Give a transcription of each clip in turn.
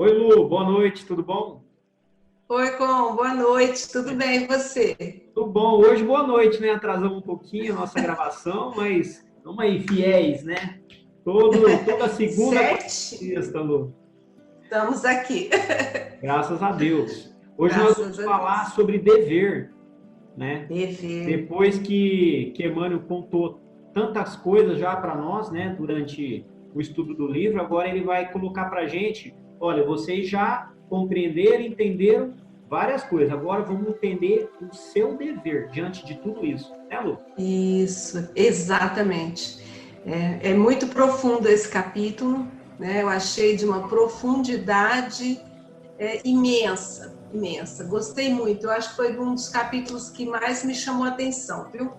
Oi, Lu, boa noite, tudo bom? Oi, Com, boa noite, tudo bem e você? Tudo bom. Hoje, boa noite, né? Atrasamos um pouquinho a nossa gravação, mas estamos aí, fiéis, né? Toda segunda, quarta e Sete? sexta, Lu. Estamos aqui, Graças a Deus. Hoje nós vamos graças a falar Deus. sobre dever, né? Dever. Depois que Emmanuel contou tantas coisas já para nós, né? Durante o estudo do livro, agora ele vai colocar para a gente, olha, vocês já compreenderam, entenderam várias coisas. Agora vamos entender o seu dever diante de tudo isso, né, Lu? Isso, exatamente. É muito profundo esse capítulo, né? Eu achei de uma profundidade imensa, imensa. Gostei muito. Eu acho que foi um dos capítulos que mais me chamou a atenção, viu?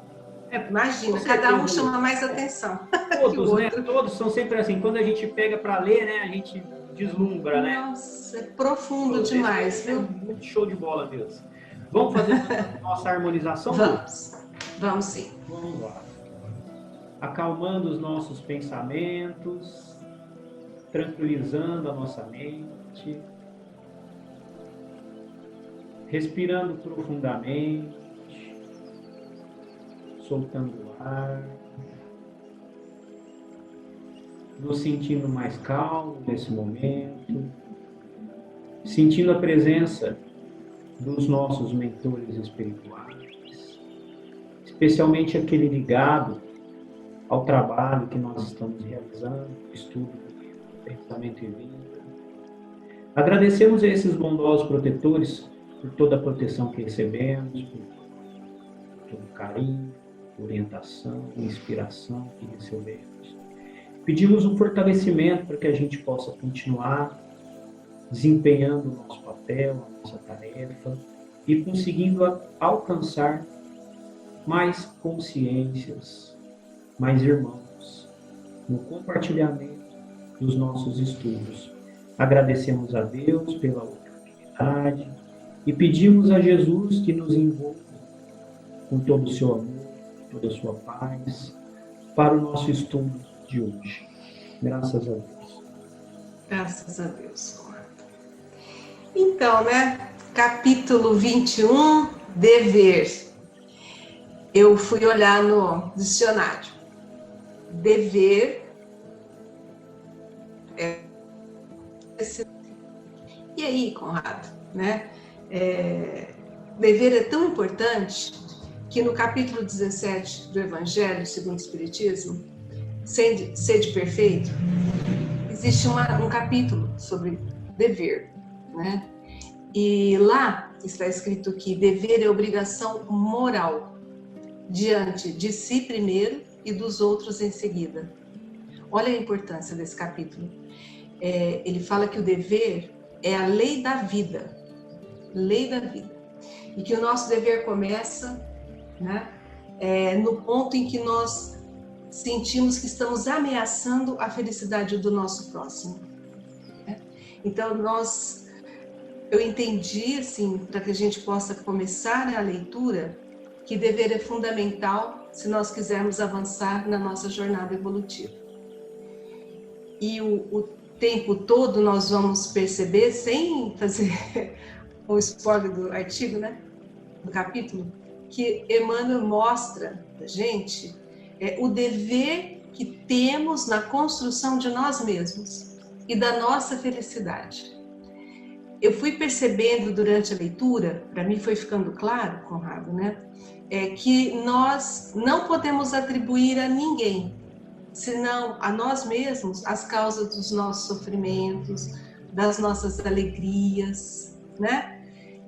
É, com Imagina, cada um certeza, Lu. chama mais atenção que o Todos, né? outro. Todos são sempre assim. Quando a gente pega para ler, né? A gente deslumbra, né? Nossa, é profundo Todos. Esse demais, é viu? muito show de bola mesmo. Vamos fazer nossa harmonização, Lu? Vamos, vamos sim. Vamos lá. Acalmando os nossos pensamentos, tranquilizando a nossa mente, respirando profundamente, soltando o ar, nos sentindo mais calmos nesse momento, sentindo a presença dos nossos mentores espirituais, especialmente aquele ligado ao trabalho que nós estamos realizando, estudo do Pensamento e Vida. Agradecemos a esses bondosos protetores por toda a proteção que recebemos, por todo o carinho, orientação, inspiração que recebemos. Pedimos um fortalecimento para que a gente possa continuar desempenhando o nosso papel, a nossa tarefa e conseguindo alcançar mais consciências, mais irmãos, no compartilhamento dos nossos estudos. Agradecemos a Deus pela oportunidade e pedimos a Jesus que nos envolva com todo o seu amor, toda a sua paz, para o nosso estudo de hoje. Graças a Deus. Graças a Deus. Então, né? Capítulo 21, dever. Eu fui olhar no dicionário. Dever é. E aí, Conrado, né? Dever é tão importante que no capítulo 17 do Evangelho segundo o Espiritismo, Sede Perfeito, existe um capítulo sobre dever, né? E lá está escrito que dever é obrigação moral diante de si primeiro e dos outros em seguida. Olha a importância desse capítulo. Ele fala que o dever é a lei da vida, e que o nosso dever começa, né, no ponto em que nós sentimos que estamos ameaçando a felicidade do nosso próximo. Então, eu entendi, assim, para que a gente possa começar a leitura, que dever é fundamental se nós quisermos avançar na nossa jornada evolutiva. E o tempo todo nós vamos perceber, sem fazer o spoiler do artigo, né, do capítulo, que Emmanuel mostra a gente o dever que temos na construção de nós mesmos e da nossa felicidade. Eu fui percebendo durante a leitura, para mim foi ficando claro, Conrado, né, que nós não podemos atribuir a ninguém, senão a nós mesmos, as causas dos nossos sofrimentos, das nossas alegrias, né?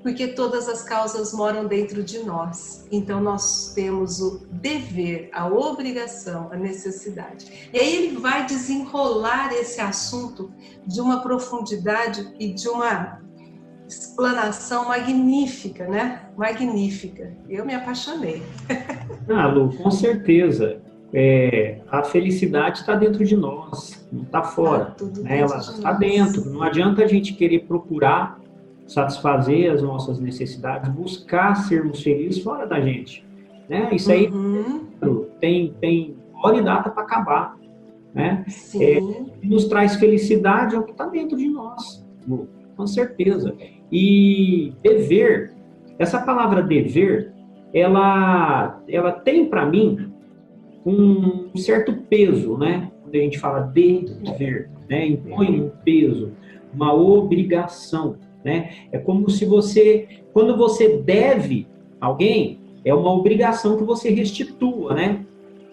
Porque todas as causas moram dentro de nós. Então nós temos o dever, a obrigação, a necessidade. E aí ele vai desenrolar esse assunto de uma profundidade e de uma explanação magnífica, né? Magnífica. Eu me apaixonei. Lu, com certeza. A felicidade está dentro de nós, não está Tá fora. tudo Né? dentro Ela de está dentro. nós. Não adianta a gente querer procurar satisfazer as nossas necessidades, buscar sermos felizes fora da gente. Né? Isso aí tem hora e data para acabar. Né? Sim. Nos traz felicidade é o que está dentro de nós. Com certeza. E dever, essa palavra dever, ela tem para mim um certo peso, né? Quando a gente fala dever, né? Impõe um peso, uma obrigação, né? É como se quando você deve alguém, é uma obrigação que você restitua, né?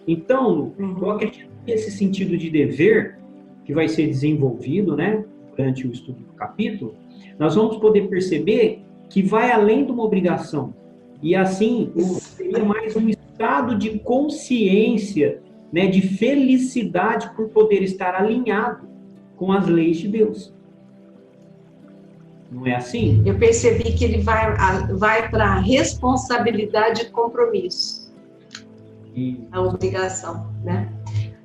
Então, eu acredito que esse sentido de dever, que vai ser desenvolvido, né, durante o estudo do capítulo, nós vamos poder perceber que vai além de uma obrigação. E assim, seria mais um estado de consciência, né, de felicidade por poder estar alinhado com as leis de Deus. Não é assim? Eu percebi que ele vai para a responsabilidade e compromisso. E... a obrigação, né?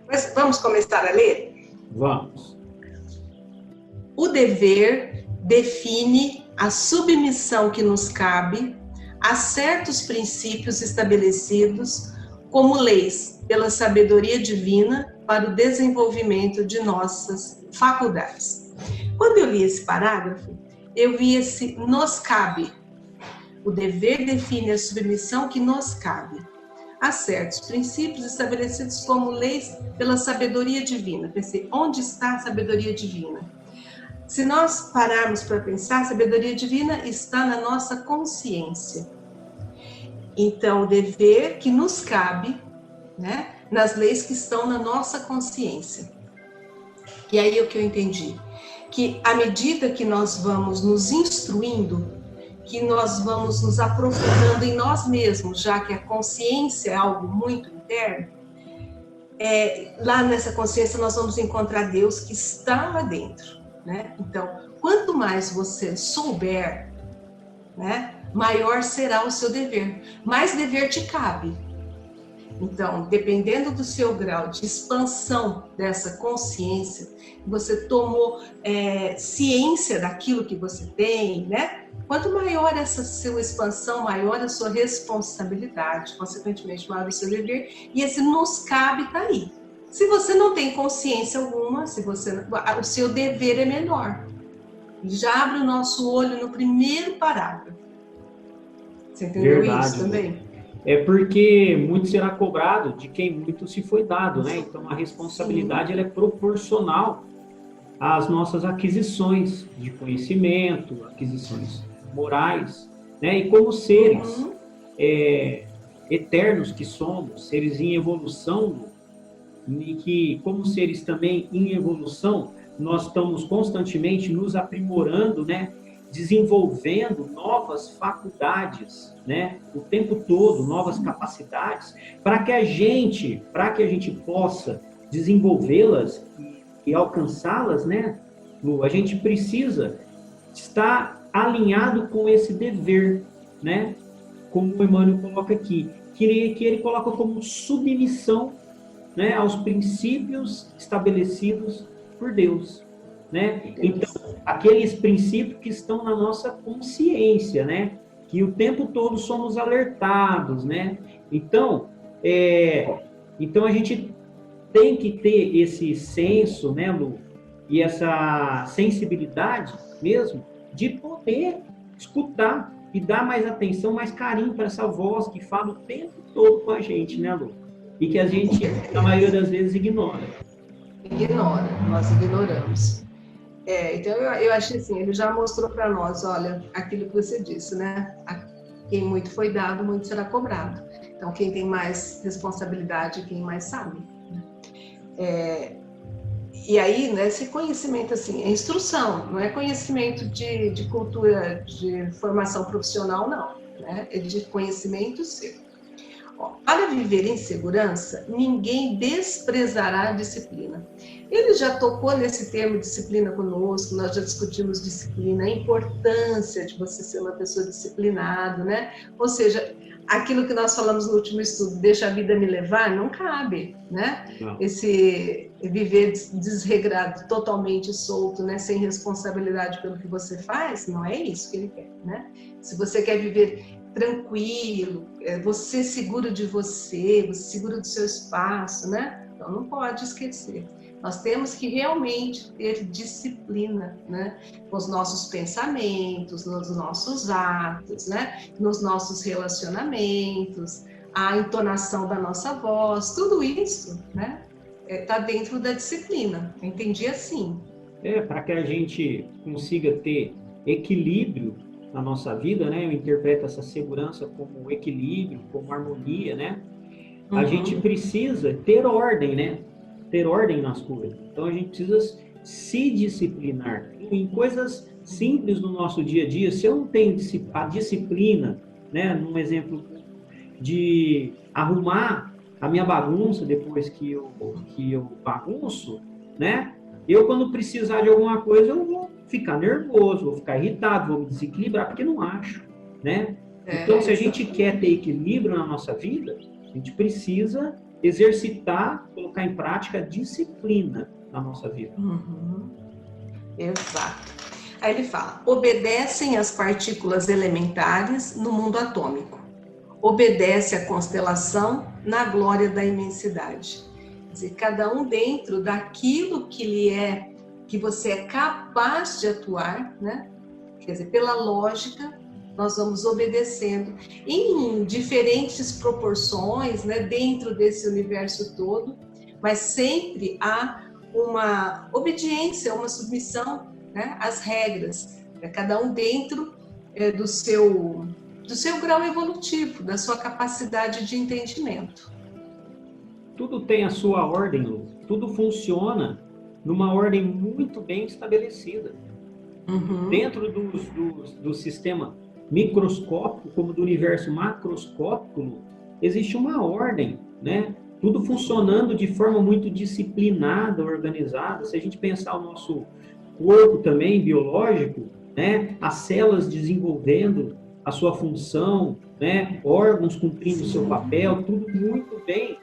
Mas vamos começar a ler? Vamos. O dever define a submissão que nos cabe a certos princípios estabelecidos como leis pela sabedoria divina para o desenvolvimento de nossas faculdades. Quando eu li esse parágrafo, eu vi esse nos cabe. O dever define a submissão que nos cabe a certos princípios estabelecidos como leis pela sabedoria divina. Pensei, onde está a sabedoria divina? Se nós pararmos para pensar, a sabedoria divina está na nossa consciência. Então, o dever que nos cabe, né, nas leis que estão na nossa consciência. E aí o que eu entendi? Que à medida que nós vamos nos instruindo, que nós vamos nos aprofundando em nós mesmos, já que a consciência é algo muito interno, lá nessa consciência nós vamos encontrar Deus que está lá dentro, né? Então, quanto mais você souber, né, maior será o seu dever, mais dever te cabe. Então, dependendo do seu grau de expansão dessa consciência, você tomou ciência daquilo que você tem, né? Quanto maior essa sua expansão, maior a sua responsabilidade, consequentemente maior o seu dever, e esse nos cabe está aí. Se você não tem consciência alguma, o seu dever é menor. Já abre o nosso olho no primeiro parágrafo. Você entendeu? Verdade, isso também? É porque muito será cobrado de quem muito se foi dado, né? Então a responsabilidade ela é proporcional às nossas aquisições de conhecimento, aquisições morais, né? E como seres eternos que somos, seres em evolução, e que como seres também em evolução, nós estamos constantemente nos aprimorando, né? Desenvolvendo novas faculdades, né? O tempo todo, novas capacidades, para que a gente possa desenvolvê-las e alcançá-las, né? A gente precisa estar alinhado com esse dever, né? Como o Emmanuel coloca aqui, que ele coloca como submissão, né, aos princípios estabelecidos por Deus, né? Então, aqueles princípios que estão na nossa consciência, né? Que o tempo todo somos alertados, né? Então, a gente tem que ter esse senso, né, Lu? E essa sensibilidade mesmo de poder escutar e dar mais atenção, mais carinho para essa voz que fala o tempo todo com a gente, né, Lu? E que a gente, na maioria das vezes, ignora. Nós ignoramos. Então eu achei assim, ele já mostrou para nós, olha, aquilo que você disse, né? A quem muito foi dado, muito será cobrado. Então, quem tem mais responsabilidade, quem mais sabe. E aí, né, esse conhecimento, assim, é instrução, não é conhecimento de cultura, de formação profissional, não. Né? É de conhecimento seu. Para viver em segurança, ninguém desprezará a disciplina. Ele já tocou nesse termo disciplina conosco, nós já discutimos disciplina, a importância de você ser uma pessoa disciplinada, né? Ou seja, aquilo que nós falamos no último estudo, deixa a vida me levar, não cabe, né? Não. Esse viver desregrado, totalmente solto, né? Sem responsabilidade pelo que você faz, não é isso que ele quer, né? Se você quer viver tranquilo, você seguro de você, você seguro do seu espaço, né? Então não pode esquecer. Nós temos que realmente ter disciplina, né? Com os nossos pensamentos, nos nossos atos, né? Nos nossos relacionamentos, a entonação da nossa voz, tudo isso, né? Está dentro da disciplina. Eu entendi assim. Para que a gente consiga ter equilíbrio na nossa vida, né? Eu interpreto essa segurança como equilíbrio, como harmonia, né? A gente precisa ter ordem, né? Ter ordem nas coisas. Então a gente precisa se disciplinar em coisas simples do nosso dia a dia. Se eu não tenho a disciplina, né? Num exemplo de arrumar a minha bagunça depois que eu bagunço, né? Eu, quando precisar de alguma coisa, eu vou ficar nervoso, vou ficar irritado, vou me desequilibrar, porque não acho, né? Então, se a gente quer ter equilíbrio na nossa vida, a gente precisa exercitar, colocar em prática a disciplina na nossa vida. Exato. Aí ele fala, obedecem às partículas elementares no mundo atômico. Obedece à constelação na glória da imensidade. Quer dizer, cada um dentro daquilo que você é capaz de atuar, né? Quer dizer, pela lógica, nós vamos obedecendo em diferentes proporções, né? Dentro desse universo todo, mas sempre há uma obediência, uma submissão, né? Às regras, cada um dentro do seu grau evolutivo, da sua capacidade de entendimento. Tudo tem a sua ordem, Lu. Tudo funciona numa ordem muito bem estabelecida. Dentro do sistema microscópico, como do universo macroscópico, existe uma ordem, né? Tudo funcionando de forma muito disciplinada, organizada. Se a gente pensar o nosso corpo também biológico, né? As células desenvolvendo a sua função, né? Órgãos cumprindo o seu papel, tudo muito bem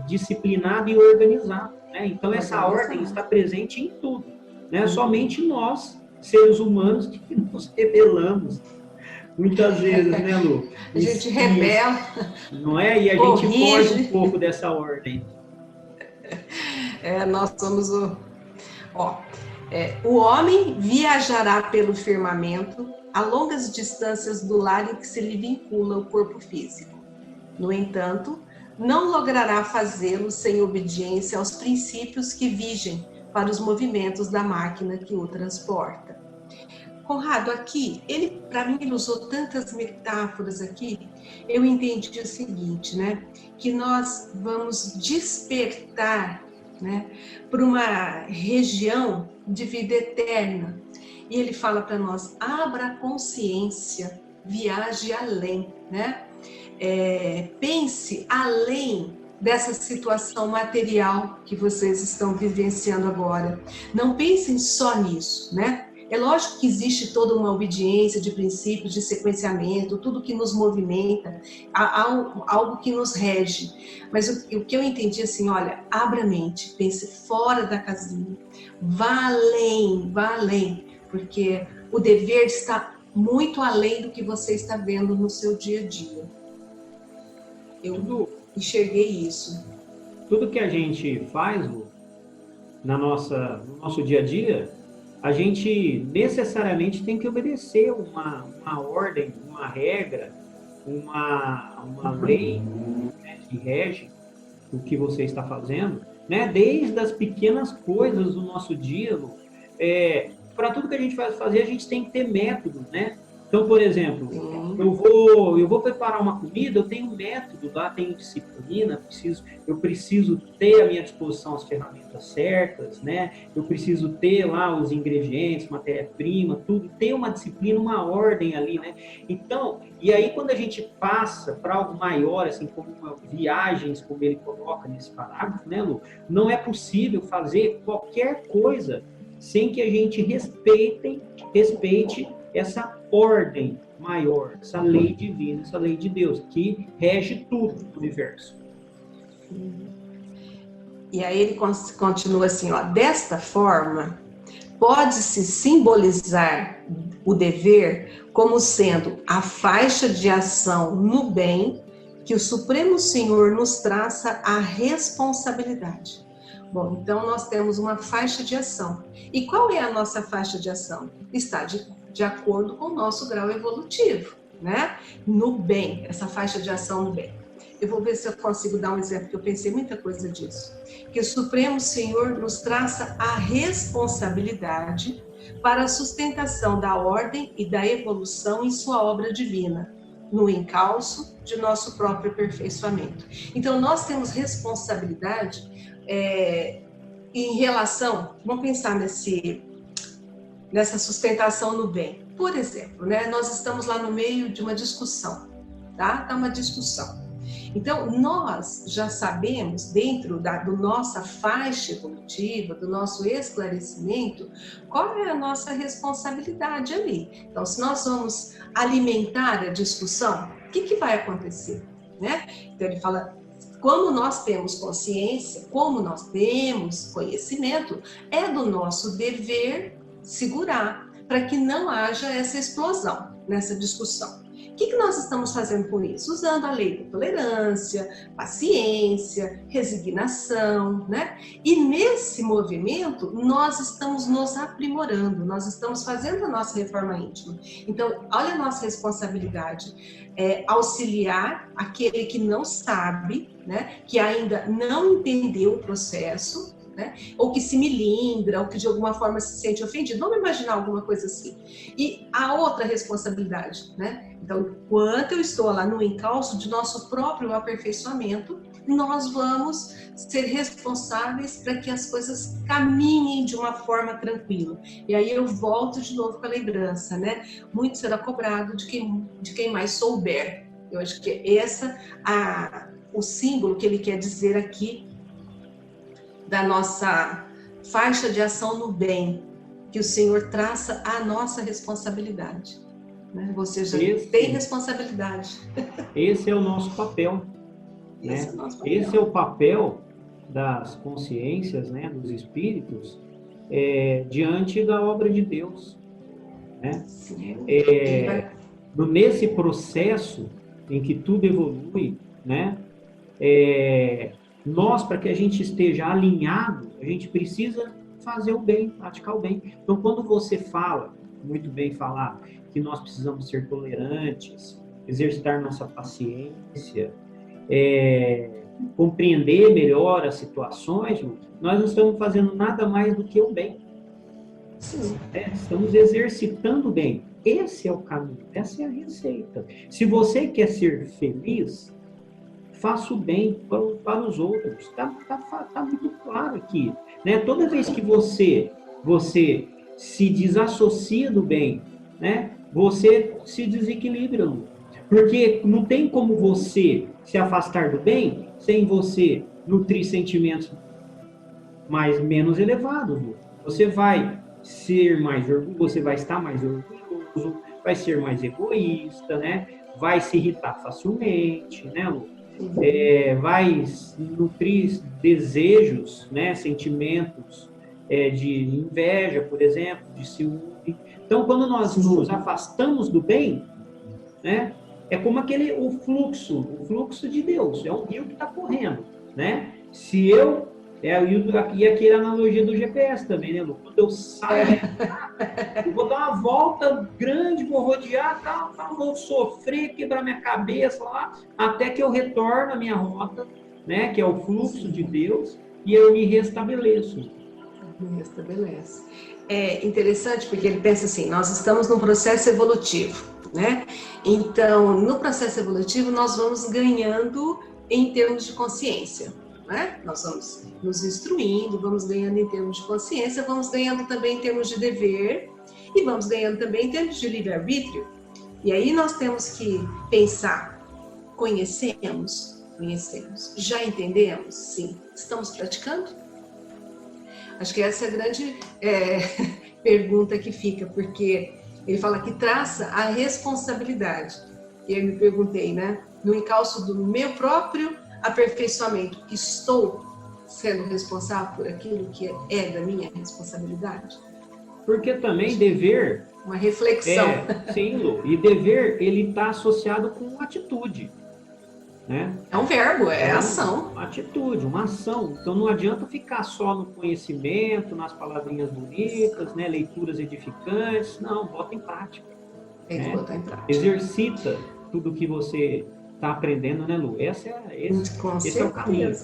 disciplinado e organizado, né? Então essa ordem está presente em tudo, né? Somente nós, seres humanos, que nos rebelamos muitas vezes, né, Lu? A gente rebela, não é? E a gente foge um pouco dessa ordem. Nós somos o homem viajará pelo firmamento a longas distâncias do lar em que se lhe vincula o corpo físico. No entanto, não logrará fazê-lo sem obediência aos princípios que vigem para os movimentos da máquina que o transporta. Conrado, aqui, para mim, ele usou tantas metáforas aqui, eu entendi o seguinte, né? Que nós vamos despertar, né, para uma região de vida eterna. E ele fala para nós, abra a consciência, viaje além, né? Pense além dessa situação material que vocês estão vivenciando agora. Não pensem só nisso, né? É lógico que existe toda uma obediência de princípios, de sequenciamento, tudo que nos movimenta, algo que nos rege. Mas o que eu entendi assim, olha, abra a mente, pense fora da casinha, vá além, porque o dever está muito além do que você está vendo no seu dia a dia. Eu enxerguei isso. Tudo que a gente faz, Lu, no nosso dia a dia, a gente necessariamente tem que obedecer uma ordem, uma regra, uma lei, né, que rege o que você está fazendo, né? Desde as pequenas coisas do nosso dia, para tudo que a gente vai fazer, a gente tem que ter método, né? Então, por exemplo, eu vou preparar uma comida, eu tenho um método lá, tenho disciplina, eu preciso ter à minha disposição as ferramentas certas, né? Eu preciso ter lá os ingredientes, matéria-prima, tudo, ter uma disciplina, uma ordem ali, né? Então, e aí quando a gente passa para algo maior, assim, como viagens, como ele coloca nesse parágrafo, né, Lu? Não é possível fazer qualquer coisa sem que a gente respeite essa ordem maior, essa lei divina, essa lei de Deus, que rege tudo no universo. E aí ele continua assim, ó, desta forma, pode-se simbolizar o dever como sendo a faixa de ação no bem que o Supremo Senhor nos traça a responsabilidade. Bom, então nós temos uma faixa de ação. E qual é a nossa faixa de ação? Está de acordo com o nosso grau evolutivo, né? No bem, essa faixa de ação no bem. Eu vou ver se eu consigo dar um exemplo, porque eu pensei muita coisa disso. Que o Supremo Senhor nos traça a responsabilidade para a sustentação da ordem e da evolução em sua obra divina, no encalço de nosso próprio aperfeiçoamento. Então, nós temos responsabilidade em relação, vamos pensar nessa sustentação no bem. Por exemplo, né, nós estamos lá no meio de uma discussão, tá? Tá uma discussão. Então, nós já sabemos, dentro da nossa faixa evolutiva, do nosso esclarecimento, qual é a nossa responsabilidade ali. Então, se nós vamos alimentar a discussão, o que vai acontecer? Né? Então, ele fala, como nós temos consciência, como nós temos conhecimento, é do nosso dever segurar, para que não haja essa explosão nessa discussão. O que nós estamos fazendo com isso? Usando a lei da tolerância, paciência, resignação, né? E nesse movimento, nós estamos nos aprimorando, nós estamos fazendo a nossa reforma íntima. Então, olha a nossa responsabilidade, auxiliar aquele que não sabe, né? Que ainda não entendeu o processo, né? Ou que se melindra, ou que de alguma forma se sente ofendido. Vamos imaginar alguma coisa assim. E a outra responsabilidade, né? Então, enquanto eu estou lá no encalço de nosso próprio aperfeiçoamento, nós vamos ser responsáveis para que as coisas caminhem de uma forma tranquila. E aí eu volto de novo com a lembrança, né? Muito será cobrado de quem mais souber. Eu acho que essa o símbolo que ele quer dizer aqui da nossa faixa de ação no bem, que o Senhor traça a nossa responsabilidade. Né? Você já tem responsabilidade. Esse é o nosso papel. Né? Esse é o papel das consciências, né, dos espíritos, diante da obra de Deus. Né? Nesse processo em que tudo evolui, né, nós, para que a gente esteja alinhado, a gente precisa fazer o bem, praticar o bem. Então, quando você fala, muito bem falar, que nós precisamos ser tolerantes, exercitar nossa paciência, compreender melhor as situações, nós não estamos fazendo nada mais do que o bem. Estamos exercitando o bem. Esse é o caminho, essa é a receita. Se você quer ser feliz, faça o bem para os outros. Está muito claro aqui. Né? Toda vez que você se desassocia do bem, né? Você se desequilibra. Porque não tem como você se afastar do bem sem você nutrir sentimentos menos elevados. Você vai ser mais orgulhoso, você vai estar mais orgulhoso, vai ser mais egoísta, né? Vai se irritar facilmente, né, Lu? Vai nutrir desejos, né, sentimentos de inveja, por exemplo, de ciúme. Então, quando nós nos afastamos do bem, né, é como o fluxo de Deus, é um rio que está correndo, né? Se eu e aqui a analogia do GPS também, né, Lu? Quando eu saio, eu vou dar uma volta grande, vou rodear, vou sofrer, quebrar minha cabeça lá, até que eu retorno à minha rota, né, que é o fluxo de Deus, e eu me restabeleço. Me restabelece. É interessante porque ele pensa assim, nós estamos num processo evolutivo, né? Então, no processo evolutivo, nós vamos ganhando em termos de consciência. Né? Nós vamos nos instruindo, vamos ganhando em termos de consciência, vamos ganhando também em termos de dever e vamos ganhando também em termos de livre-arbítrio. E aí nós temos que pensar, conhecemos, já entendemos? Sim. Estamos praticando? Acho que essa é a grande pergunta que fica, porque ele fala que traça a responsabilidade. E eu me perguntei, né? No encalço do meu próprio aperfeiçoamento, estou sendo responsável por aquilo que é da minha responsabilidade? Porque também dever... Uma reflexão. Sim, Lu. E dever, ele está associado com atitude. né? É um verbo, é ação. Uma atitude, uma ação. Então não adianta ficar só no conhecimento, nas palavrinhas bonitas, né? Leituras edificantes. Não, bota em prática. Tem que Né? botar em prática. Exercita tudo que você está aprendendo, né, Lu? Esse é o caminho.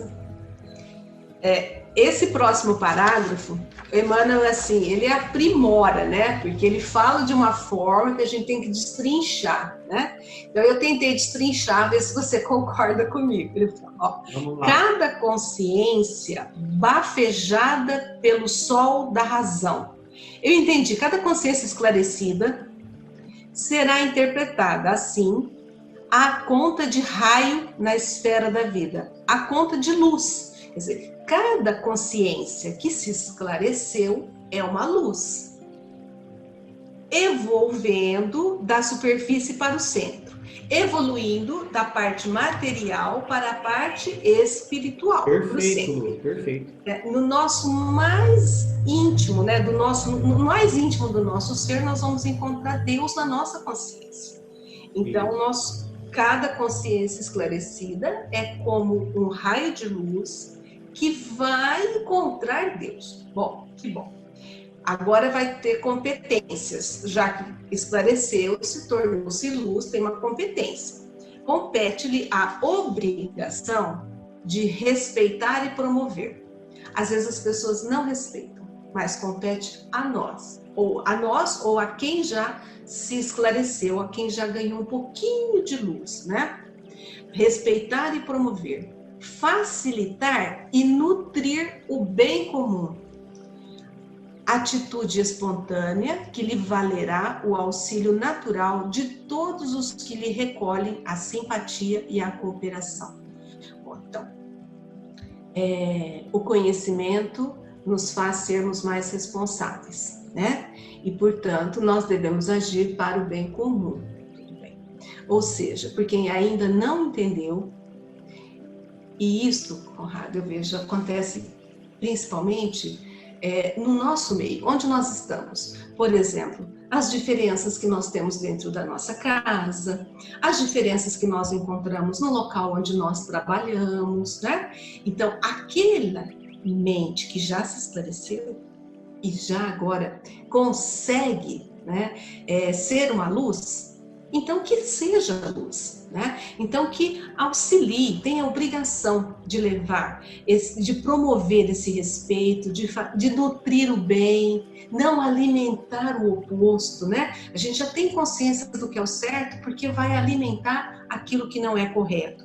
Esse próximo parágrafo, Emmanuel, assim, ele aprimora, né? Porque ele fala de uma forma que a gente tem que destrinchar, né? Então, eu tentei destrinchar, ver se você concorda comigo. Ele fala, ó, cada consciência bafejada pelo sol da razão. Eu entendi, cada consciência esclarecida será interpretada assim, à conta de raio na esfera da vida, à conta de luz. Quer dizer, cada consciência que se esclareceu é uma luz, evolvendo da superfície para o centro, evoluindo da parte material para a parte espiritual. Perfeito, perfeito. No nosso mais íntimo, né, no mais íntimo do nosso ser, nós vamos encontrar Deus na nossa consciência. Então, cada consciência esclarecida é como um raio de luz que vai encontrar Deus. Bom, que bom. Agora vai ter competências, já que esclareceu, se tornou-se luz, tem uma competência. Compete-lhe a obrigação de respeitar e promover. Às vezes as pessoas não respeitam, mas compete a nós ou a quem já se esclareceu, a quem já ganhou um pouquinho de luz, né? Respeitar e promover, facilitar e nutrir o bem comum. Atitude espontânea que lhe valerá o auxílio natural de todos os que lhe recolhem a simpatia e a cooperação. Bom, então, o conhecimento nos faz sermos mais responsáveis, né? E, portanto, nós devemos agir para o bem comum. Ou seja, por quem ainda não entendeu, e isso, Conrado, eu vejo, acontece principalmente no nosso meio, onde nós estamos. Por exemplo, as diferenças que nós temos dentro da nossa casa, as diferenças que nós encontramos no local onde nós trabalhamos, né? Então, aquela mente que já se esclareceu e já agora consegue, né, ser uma luz, então que seja a luz, né? Então que auxilie, tenha a obrigação de levar, de promover esse respeito, de nutrir o bem, não alimentar o oposto, né? A gente já tem consciência do que é o certo porque vai alimentar aquilo que não é correto.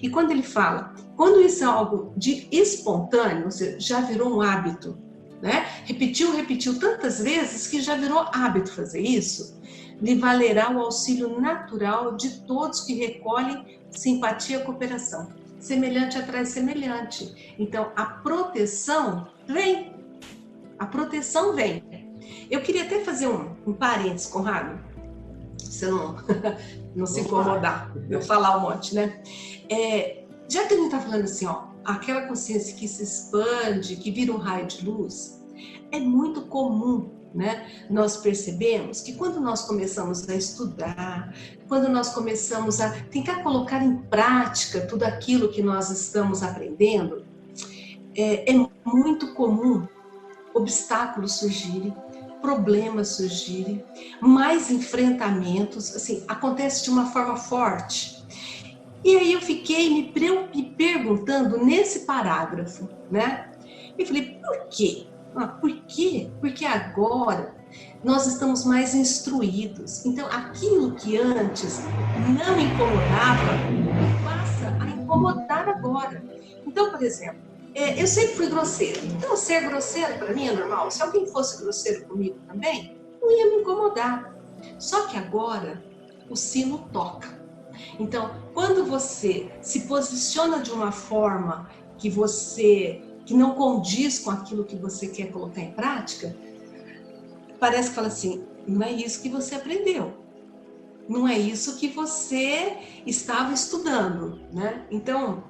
E quando ele fala, quando isso é algo de espontâneo, ou seja, já virou um hábito, né? Repetiu tantas vezes que já virou hábito fazer isso, lhe valerá o auxílio natural de todos que recolhem simpatia e cooperação. Semelhante atrai semelhante. Então, a proteção vem. A proteção vem. Eu queria até fazer um parênteses, Conrado, você não se incomodar, eu falar um monte, né? Já que a gente está falando assim, ó, aquela consciência que se expande, que vira um raio de luz, é muito comum, né? Nós percebemos que quando nós começamos a estudar, quando nós começamos a tentar colocar em prática tudo aquilo que nós estamos aprendendo, é muito comum obstáculos surgirem, problemas surgirem, mais enfrentamentos, assim, acontece de uma forma forte. E aí eu fiquei me perguntando nesse parágrafo, né? E falei, por quê? Por quê? Porque agora nós estamos mais instruídos. Então, aquilo que antes não incomodava, passa a incomodar agora. Então, por exemplo, eu sempre fui grosseira. Então, ser grosseiro para mim é normal. Se alguém fosse grosseiro comigo também, não ia me incomodar. Só que agora o sino toca. Então, quando você se posiciona de uma forma que não condiz com aquilo que você quer colocar em prática, parece que fala assim, não é isso que você aprendeu. Não é isso que você estava estudando, né? Então,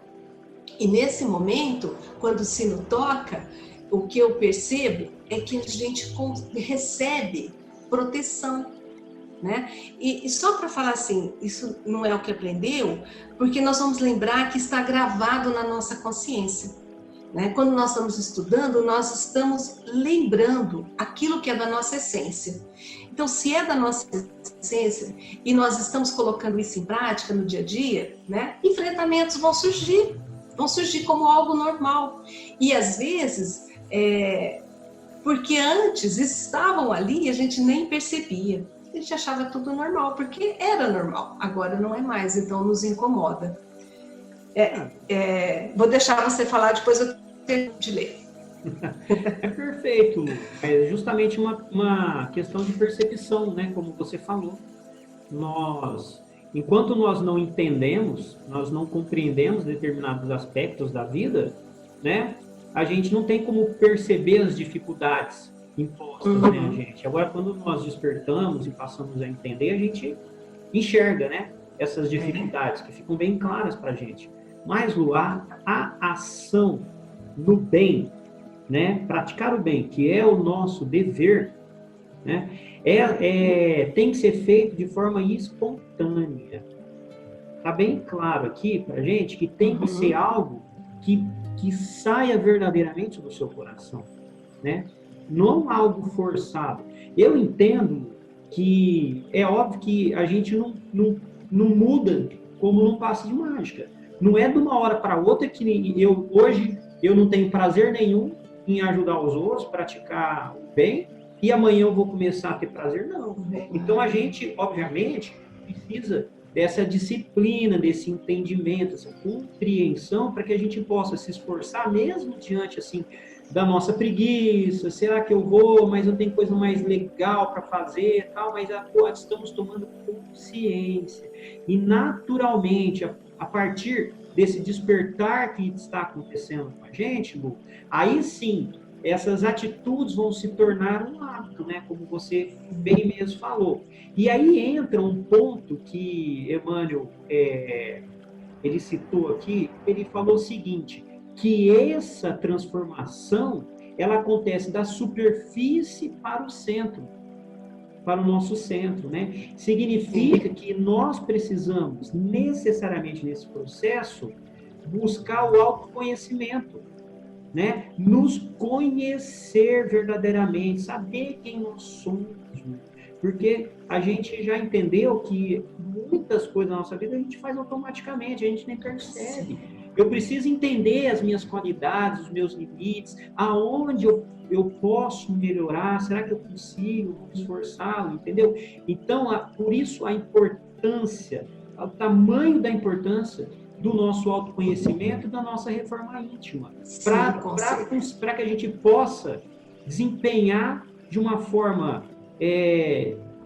e nesse momento, quando o sino toca, o que eu percebo é que a gente recebe proteção, né? E só para falar assim, isso não é o que aprendeu, porque nós vamos lembrar que está gravado na nossa consciência, né? Quando nós estamos estudando, nós estamos lembrando aquilo que é da nossa essência. Então, se é da nossa essência e nós estamos colocando isso em prática no dia a dia, né? Enfrentamentos vão surgir como algo normal. E às vezes, porque antes estavam ali e a gente nem percebia. A gente achava tudo normal, porque era normal. Agora não é mais, então nos incomoda. Vou deixar você falar, depois eu termino de ler. É perfeito. É justamente uma questão de percepção, né? Como você falou. Enquanto nós não entendemos, nós não compreendemos determinados aspectos da vida, né? A gente não tem como perceber as dificuldades impostas, né, gente? Agora, quando nós despertamos e passamos a entender, a gente enxerga, né? Essas dificuldades que ficam bem claras para a gente. Mas, Lu, a ação no bem, né? Praticar o bem, que é o nosso dever, né? Tem que ser feito de forma espontânea. Tá bem claro aqui para a gente que tem que ser algo que saia verdadeiramente do seu coração, né? Não algo forçado. Eu entendo que é óbvio que a gente não muda como num passe de mágica. Não é de uma hora para outra que hoje eu não tenho prazer nenhum em ajudar os outros, praticar o bem, e amanhã eu vou começar a ter prazer, não. Então a gente, obviamente, precisa dessa disciplina, desse entendimento, essa compreensão, para que a gente possa se esforçar mesmo diante, assim, da nossa preguiça. Será que eu vou, mas eu tenho coisa mais legal para fazer, tal, mas estamos tomando consciência. E naturalmente, a partir desse despertar que está acontecendo com a gente, Lu, aí sim, essas atitudes vão se tornar um hábito, né? Como você bem mesmo falou. E aí entra um ponto que Emmanuel, ele citou aqui, ele falou o seguinte, que essa transformação, ela acontece da superfície para o centro, para o nosso centro, né? Significa que nós precisamos, necessariamente nesse processo, buscar o autoconhecimento, né? Nos conhecer verdadeiramente, saber quem nós somos, né? Porque a gente já entendeu que muitas coisas na nossa vida a gente faz automaticamente, a gente nem percebe. Eu preciso entender as minhas qualidades, os meus limites, aonde eu posso melhorar, será que eu consigo, vou me esforçar, entendeu? Então, por isso a importância, o tamanho da importância do nosso autoconhecimento e da nossa reforma íntima, para que a gente possa desempenhar de uma forma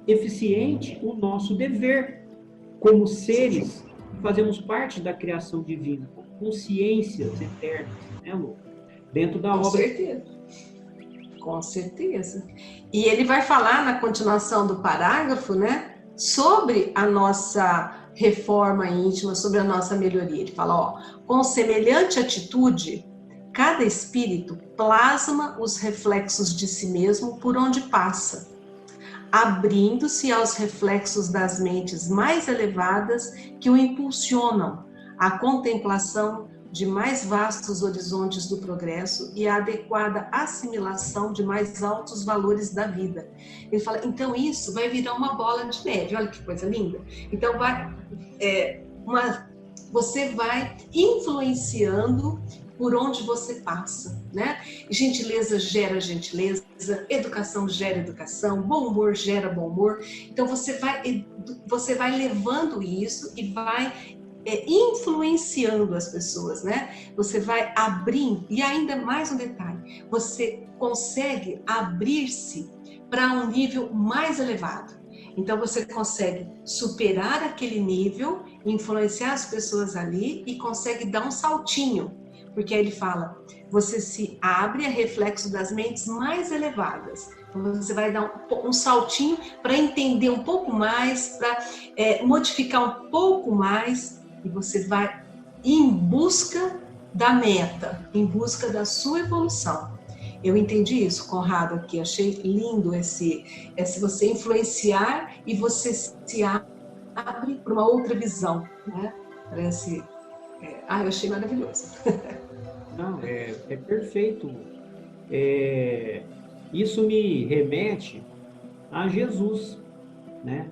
eficiente o nosso dever como seres que fazemos parte da criação divina, como consciências eternas, né, Lu? Dentro da obra. Certeza. Com certeza. E ele vai falar na continuação do parágrafo, né, sobre a nossa reforma íntima, sobre a nossa melhoria. Ele fala, com semelhante atitude, cada espírito plasma os reflexos de si mesmo por onde passa, abrindo-se aos reflexos das mentes mais elevadas que o impulsionam à contemplação de mais vastos horizontes do progresso e a adequada assimilação de mais altos valores da vida. Ele fala, então isso vai virar uma bola de neve, olha que coisa linda. Então você vai influenciando por onde você passa, né? Gentileza gera gentileza, educação gera educação, bom humor gera bom humor. Então você vai levando isso e vai influenciando as pessoas, né? Você vai abrindo, e ainda mais um detalhe, você consegue abrir-se para um nível mais elevado. Então você consegue superar aquele nível, influenciar as pessoas ali e consegue dar um saltinho, porque aí ele fala, você se abre a reflexo das mentes mais elevadas. Então você vai dar um saltinho para entender um pouco mais, para modificar um pouco mais, e você vai em busca da meta, em busca da sua evolução. Eu entendi isso, Conrado, aqui. Achei lindo esse você influenciar e você se abre para uma outra visão, né? Parece... eu achei maravilhoso. Não, é perfeito. Isso me remete a Jesus, né?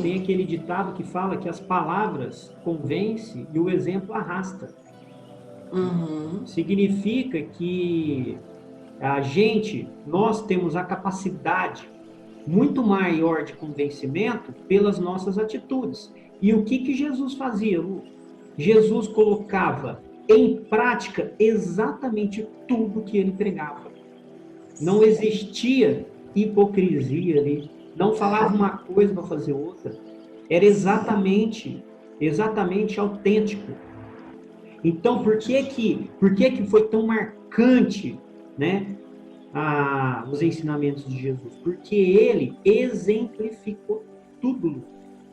Tem Sim. aquele ditado que fala que as palavras convencem e o exemplo arrasta. Uhum. Significa que nós temos a capacidade muito maior de convencimento pelas nossas atitudes. E o que Jesus fazia, Lu? Jesus colocava em prática exatamente tudo que ele pregava. Não existia hipocrisia ali. Não falava uma coisa para fazer outra. Era exatamente autêntico. Então, por que foi tão marcante, né, os ensinamentos de Jesus? Porque ele exemplificou tudo,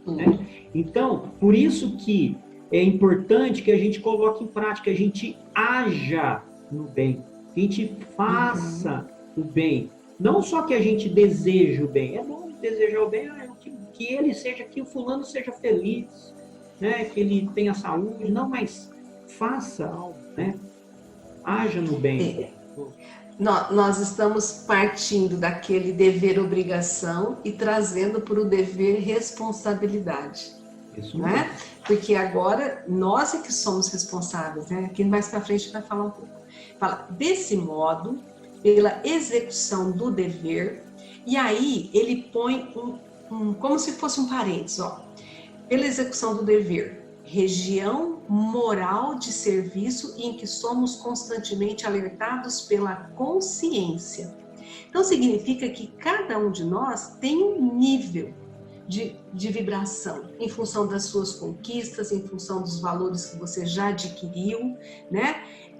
né? Então, por isso que é importante que a gente coloque em prática, a gente haja no bem, que a gente faça o bem. Não só que a gente deseje o bem, é bom desejar o bem, que ele seja, que o fulano seja feliz, né? Que ele tenha saúde, não, mas faça algo, né? Haja no bem. Nós estamos partindo daquele dever-obrigação e trazendo para o dever-responsabilidade. Isso né? mesmo. Porque agora nós é que somos responsáveis, né? Aqui mais para frente vai falar um pouco. Fala, desse modo, pela execução do dever, e aí ele põe como se fosse um parênteses, ó. Pela execução do dever, região moral de serviço em que somos constantemente alertados pela consciência. Então significa que cada um de nós tem um nível de vibração, em função das suas conquistas, em função dos valores que você já adquiriu, né?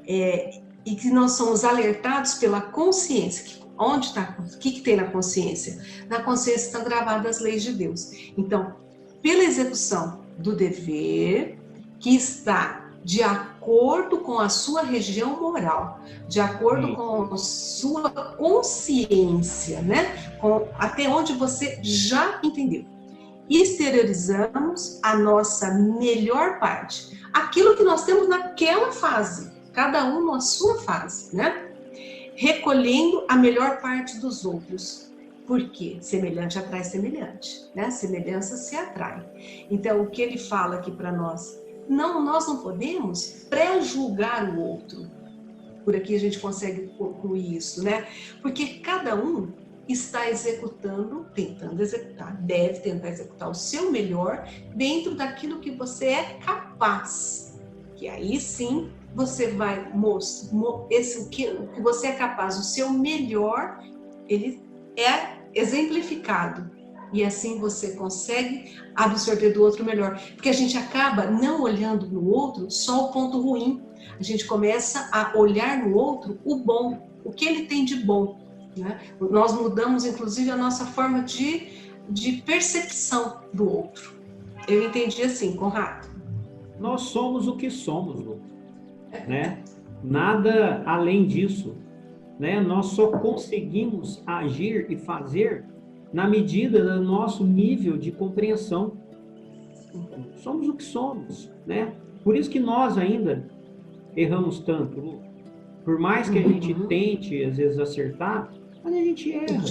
E que nós somos alertados pela consciência. Onde está? O que tem na consciência? Na consciência estão gravadas as leis de Deus. Então, pela execução do dever, que está de acordo com a sua região moral, de acordo com a sua consciência, né? Até onde você já entendeu. Exteriorizamos a nossa melhor parte, aquilo que nós temos naquela fase, cada um na sua fase, né? Recolhendo a melhor parte dos outros. Por quê? Semelhante atrai semelhante, né? Semelhança se atrai. Então, o que ele fala aqui para nós? Nós não podemos pré-julgar o outro. Por aqui a gente consegue concluir isso, né? Porque cada um está tentando executar, deve tentar executar o seu melhor dentro daquilo que você é capaz. Que aí sim você vai mostrar o que você é capaz, o seu melhor, ele é exemplificado. E assim você consegue absorver do outro melhor. Porque a gente acaba não olhando no outro só o ponto ruim. A gente começa a olhar no outro o bom, o que ele tem de bom. Né? Nós mudamos, inclusive, a nossa forma de percepção do outro. Eu entendi assim, Conrado. Nós somos o que somos, Lu, né? Nada além disso, né? Nós só conseguimos agir e fazer na medida do nosso nível de compreensão. Somos o que somos, né? Por isso que nós ainda erramos tanto, Lu. Por mais que a gente tente, às vezes, acertar, mas a gente erra,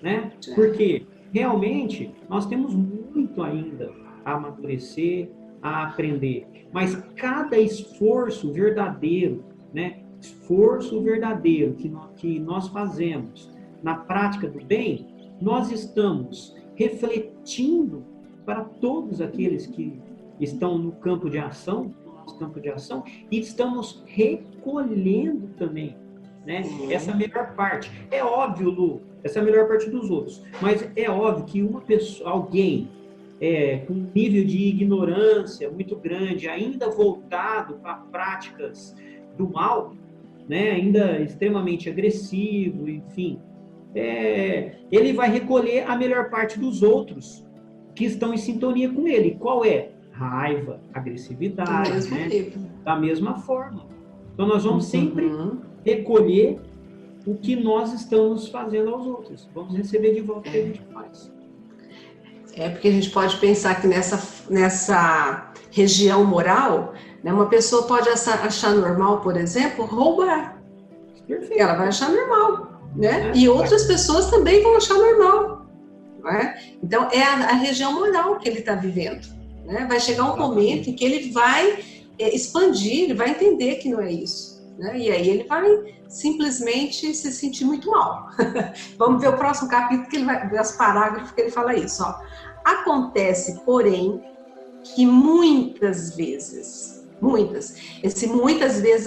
né? Porque realmente nós temos muito ainda a amadurecer, a aprender. Mas cada esforço verdadeiro, né? Esforço verdadeiro que nós fazemos na prática do bem, nós estamos refletindo para todos aqueles que estão no campo de ação, no nosso campo de ação, e estamos recolhendo também, né? Essa melhor parte. É óbvio, Lu, essa é a melhor parte dos outros, mas é óbvio que uma pessoa, alguém com um nível de ignorância muito grande, ainda voltado para práticas do mal, né? Ainda extremamente agressivo, enfim, ele vai recolher a melhor parte dos outros que estão em sintonia com ele. Qual é? Raiva, agressividade, né? Da mesma forma. Então nós vamos sempre recolher o que nós estamos fazendo aos outros. Vamos receber de volta o que a gente faz. Porque a gente pode pensar que nessa região moral, né, uma pessoa pode achar normal, por exemplo, roubar. Perfeito. Ela vai achar normal, né? E outras pessoas também vão achar normal. Né? Então, é a região moral que ele está vivendo. Né? Vai chegar um momento em que ele vai expandir, ele vai entender que não é isso. Né? E aí ele vai simplesmente se sentir muito mal. Vamos ver o próximo capítulo, que ele vai ver os parágrafos que ele fala isso. Ó. Acontece, porém, que muitas vezes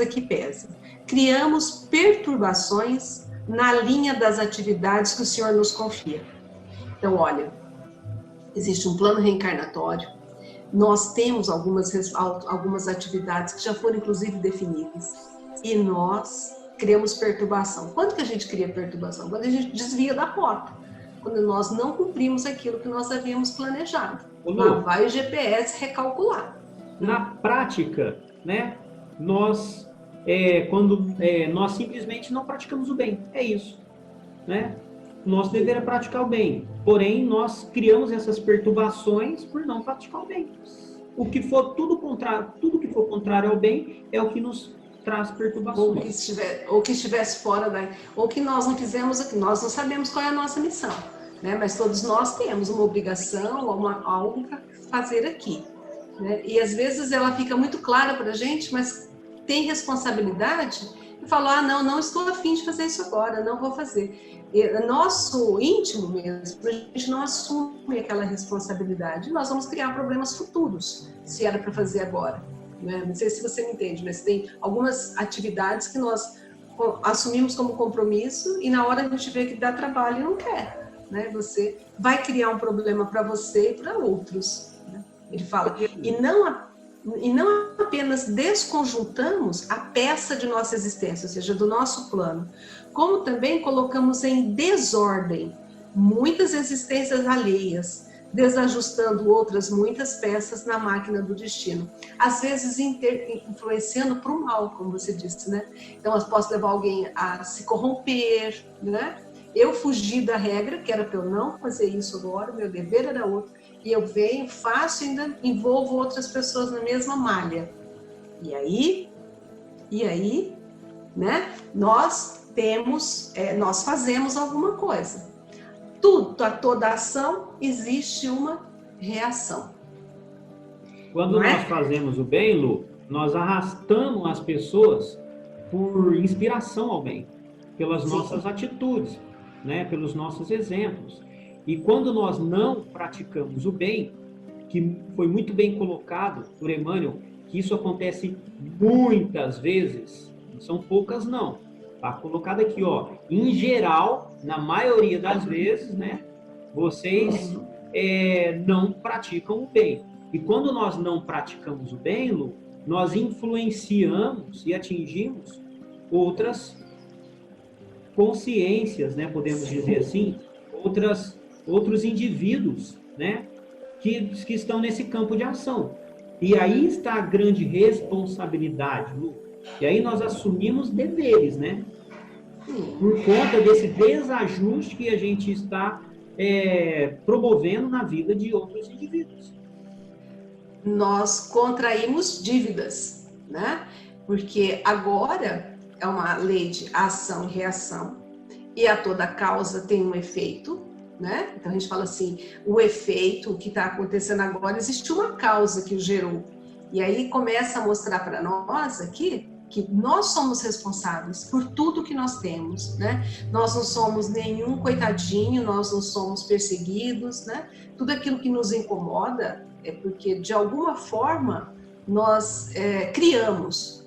aqui pesa, criamos perturbações na linha das atividades que o Senhor nos confia. Então, olha, existe um plano reencarnatório, nós temos algumas atividades que já foram, inclusive, definidas, e nós criamos perturbação. Quando que a gente cria perturbação? Quando a gente desvia da rota, quando nós não cumprimos aquilo que nós havíamos planejado. Lá vai o GPS recalcular. Na prática, né, nós simplesmente não praticamos o bem, é isso, né? Nós deveríamos praticar o bem, porém nós criamos essas perturbações por não praticar o bem. O que for tudo que for contrário ao bem é o que nos traz perturbações. Ou que estivesse fora ou que nós não fizemos aqui, nós não sabemos qual é a nossa missão, né? Mas todos nós temos uma obrigação, algo para fazer aqui, né? E às vezes ela fica muito clara para a gente, mas tem responsabilidade e fala, não estou a fim de fazer isso agora, não vou fazer. Nosso íntimo mesmo, a gente não assume aquela responsabilidade, nós vamos criar problemas futuros, se era para fazer agora. Né? Não sei se você me entende, mas tem algumas atividades que nós assumimos como compromisso e na hora a gente vê que dá trabalho e não quer. Né? Você vai criar um problema para você e para outros. Né? Ele fala, e não apenas desconjuntamos a peça de nossa existência, ou seja, do nosso plano, como também colocamos em desordem muitas existências alheias, desajustando outras muitas peças na máquina do destino. Às vezes influenciando para o mal, como você disse, né? Então, eu posso levar alguém a se corromper, né? Eu fugi da regra, que era para eu não fazer isso agora, meu dever era outro, e eu venho, faço e ainda envolvo outras pessoas na mesma malha. E aí, né? Nós fazemos alguma coisa. Toda ação existe uma reação. Quando nós fazemos o bem, Lu, nós arrastamos as pessoas por inspiração ao bem, pelas nossas atitudes, né? Pelos nossos exemplos. E quando nós não praticamos o bem, que foi muito bem colocado por Emmanuel, que isso acontece muitas vezes, são poucas não. Está colocado aqui, ó, em geral, na maioria das vezes, né, vocês não praticam o bem. E quando nós não praticamos o bem, Lu, nós influenciamos e atingimos outras consciências, né, podemos dizer assim, outros indivíduos, né, que estão nesse campo de ação. E aí está a grande responsabilidade, Lu. E aí nós assumimos deveres, né? Por conta desse desajuste que a gente está promovendo na vida de outros indivíduos. Nós contraímos dívidas, né? Porque agora é uma lei de ação e reação, e a toda causa tem um efeito, né? Então a gente fala assim, o efeito, o que está acontecendo agora, existe uma causa que o gerou. E aí começa a mostrar para nós aqui que nós somos responsáveis por tudo que nós temos, né? Nós não somos nenhum coitadinho, nós não somos perseguidos, né? Tudo aquilo que nos incomoda é porque, de alguma forma, nós criamos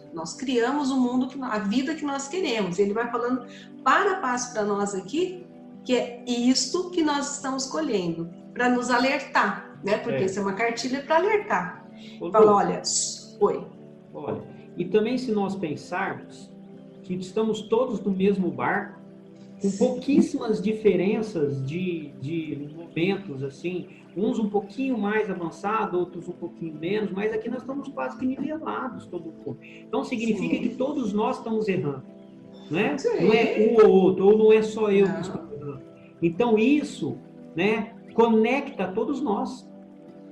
o mundo, a vida que nós queremos. Ele vai falando para a passo para nós aqui, que é isto que nós estamos colhendo, para nos alertar, né? Porque isso é uma cartilha para alertar. Fala, olha, e também se nós pensarmos que estamos todos no mesmo barco, com pouquíssimas diferenças de momentos, assim, uns um pouquinho mais avançados, outros um pouquinho menos, mas aqui nós estamos quase que nivelados todo o corpo. Então significa que todos nós estamos errando. né? Sim. Não é um ou outro, ou não é só eu que Não. estou falando. Então isso, né, conecta todos nós,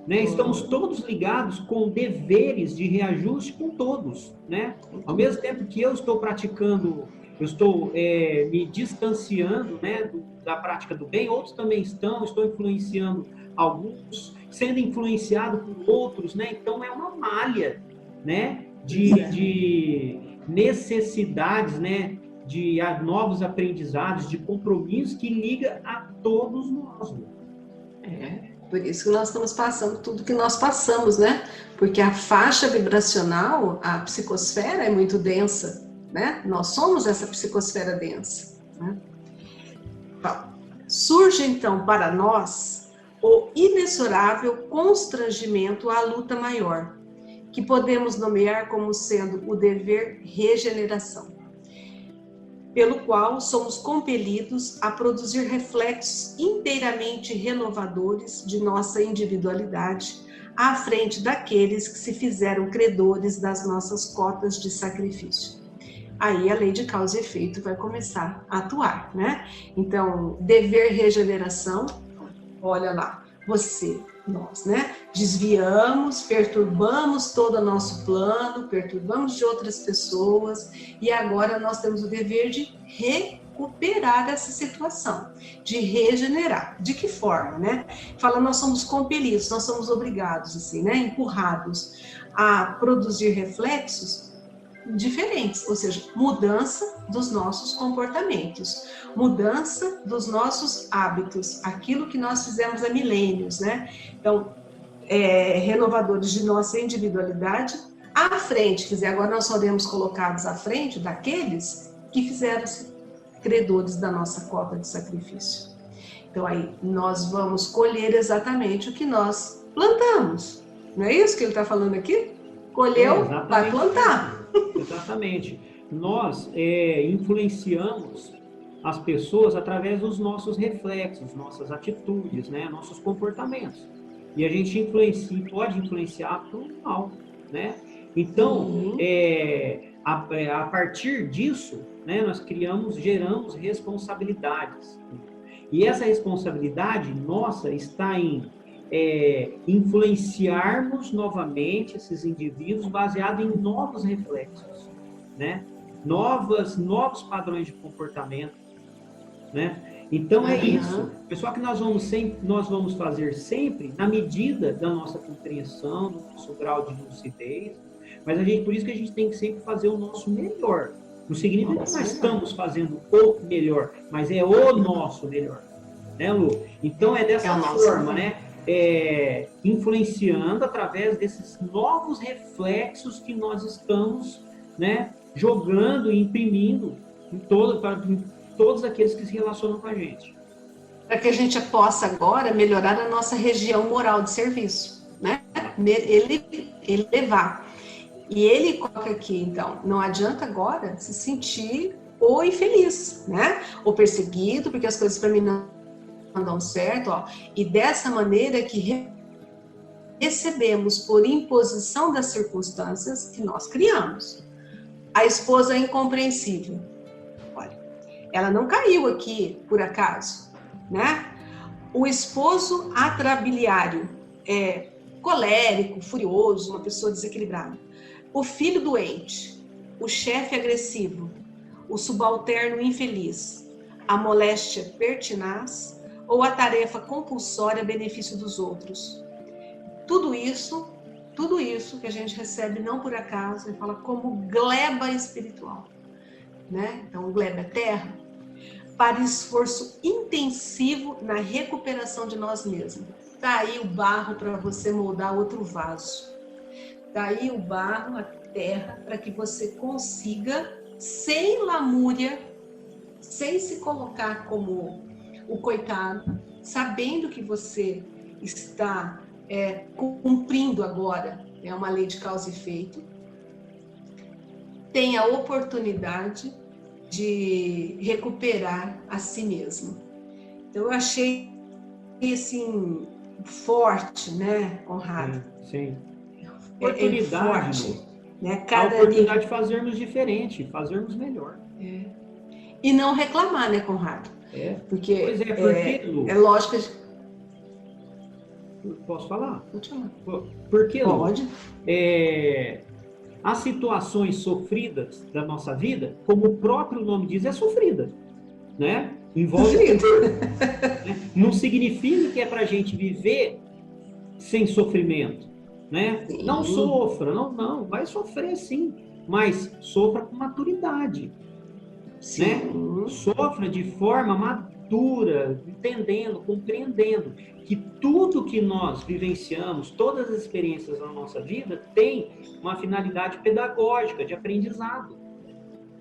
né? Estamos todos ligados com deveres de reajuste com todos, né? Ao mesmo tempo que eu estou praticando, eu estou me distanciando, né, da prática do bem, outros também estou influenciando alguns, sendo influenciado por outros, né? Então é uma malha, né, de necessidades, né, de novos aprendizados, de compromissos que liga a todos nós. Por isso que nós estamos passando tudo que nós passamos, né? Porque a faixa vibracional, a psicosfera é muito densa, né? Nós somos essa psicosfera densa, né? Então, surge então para nós o imensurável constrangimento à luta maior, que podemos nomear como sendo o dever regeneração, pelo qual somos compelidos a produzir reflexos inteiramente renovadores de nossa individualidade à frente daqueles que se fizeram credores das nossas cotas de sacrifício. Aí a lei de causa e efeito vai começar a atuar, né? Então, dever regeneração, olha lá, você, nós, né? Desviamos, perturbamos todo o nosso plano, perturbamos de outras pessoas e agora nós temos o dever de recuperar essa situação, de regenerar. De que forma, né? Fala, nós somos compelidos, nós somos obrigados, assim, né? Empurrados a produzir reflexos diferentes, ou seja, mudança dos nossos comportamentos, mudança dos nossos hábitos, aquilo que nós fizemos há milênios, né? Então, renovadores de nossa individualidade à frente, quer dizer, agora nós seremos colocados à frente daqueles que fizeram-se credores da nossa cota de sacrifício. Então, aí nós vamos colher exatamente o que nós plantamos. Não é isso que ele está falando aqui? Colheu, vai plantar. Exatamente. Nós influenciamos as pessoas através dos nossos reflexos, nossas atitudes, né, nossos comportamentos. E a gente pode influenciar para o mal, né? Então, a partir disso, né, nós geramos responsabilidades. E essa responsabilidade nossa está em influenciarmos novamente esses indivíduos baseado em novos reflexos, né? Novos padrões de comportamento, né? Então é isso, pessoal, que nós vamos fazer sempre na medida da nossa compreensão, do nosso grau de lucidez, mas por isso que a gente tem que sempre fazer o nosso melhor. Não significa que nós estamos fazendo o melhor, mas é o nosso melhor, né, Lu? Então é dessa forma, né? Influenciando através desses novos reflexos que nós estamos, né, jogando e imprimindo em todos aqueles que se relacionam com a gente. Para que a gente possa agora melhorar a nossa região moral de serviço, né? Elevar. E ele coloca aqui, então, não adianta agora se sentir ou infeliz, né? Ou perseguido, porque as coisas para mim não dão certo, ó. E dessa maneira que recebemos por imposição das circunstâncias que nós criamos. A esposa é incompreensível. Olha, ela não caiu aqui por acaso, né? O esposo atrabiliário, colérico, furioso, uma pessoa desequilibrada. O filho doente, o chefe agressivo, o subalterno infeliz, a moléstia pertinaz ou a tarefa compulsória a benefício dos outros. Tudo isso que a gente recebe não por acaso, ele fala como gleba espiritual, né? Então, gleba é terra, para esforço intensivo na recuperação de nós mesmos. Tá aí o barro para você moldar outro vaso. Tá aí o barro, a terra, para que você consiga, sem lamúria, sem se colocar como o coitado, sabendo que você está cumprindo agora uma lei de causa e efeito, tem a oportunidade de recuperar a si mesmo. Então, eu achei assim forte, né, Conrado? Sim. Oportunidade, forte, né? A oportunidade de fazermos diferente, fazermos melhor. e não reclamar, né, Conrado? Porque Pois porque, Lu, é lógico que... Posso falar? Pode falar. Porque, Lu, Pode. as situações sofridas da nossa vida, como o próprio nome diz, é sofrida, né? Envolve dor, né? Não significa que é para a gente viver sem sofrimento, né? Sim. Não sofra, não, vai sofrer sim, mas sofra com maturidade, Sim. né? Sofra de forma madura, entendendo, compreendendo que tudo que nós vivenciamos, todas as experiências na nossa vida tem uma finalidade pedagógica, de aprendizado.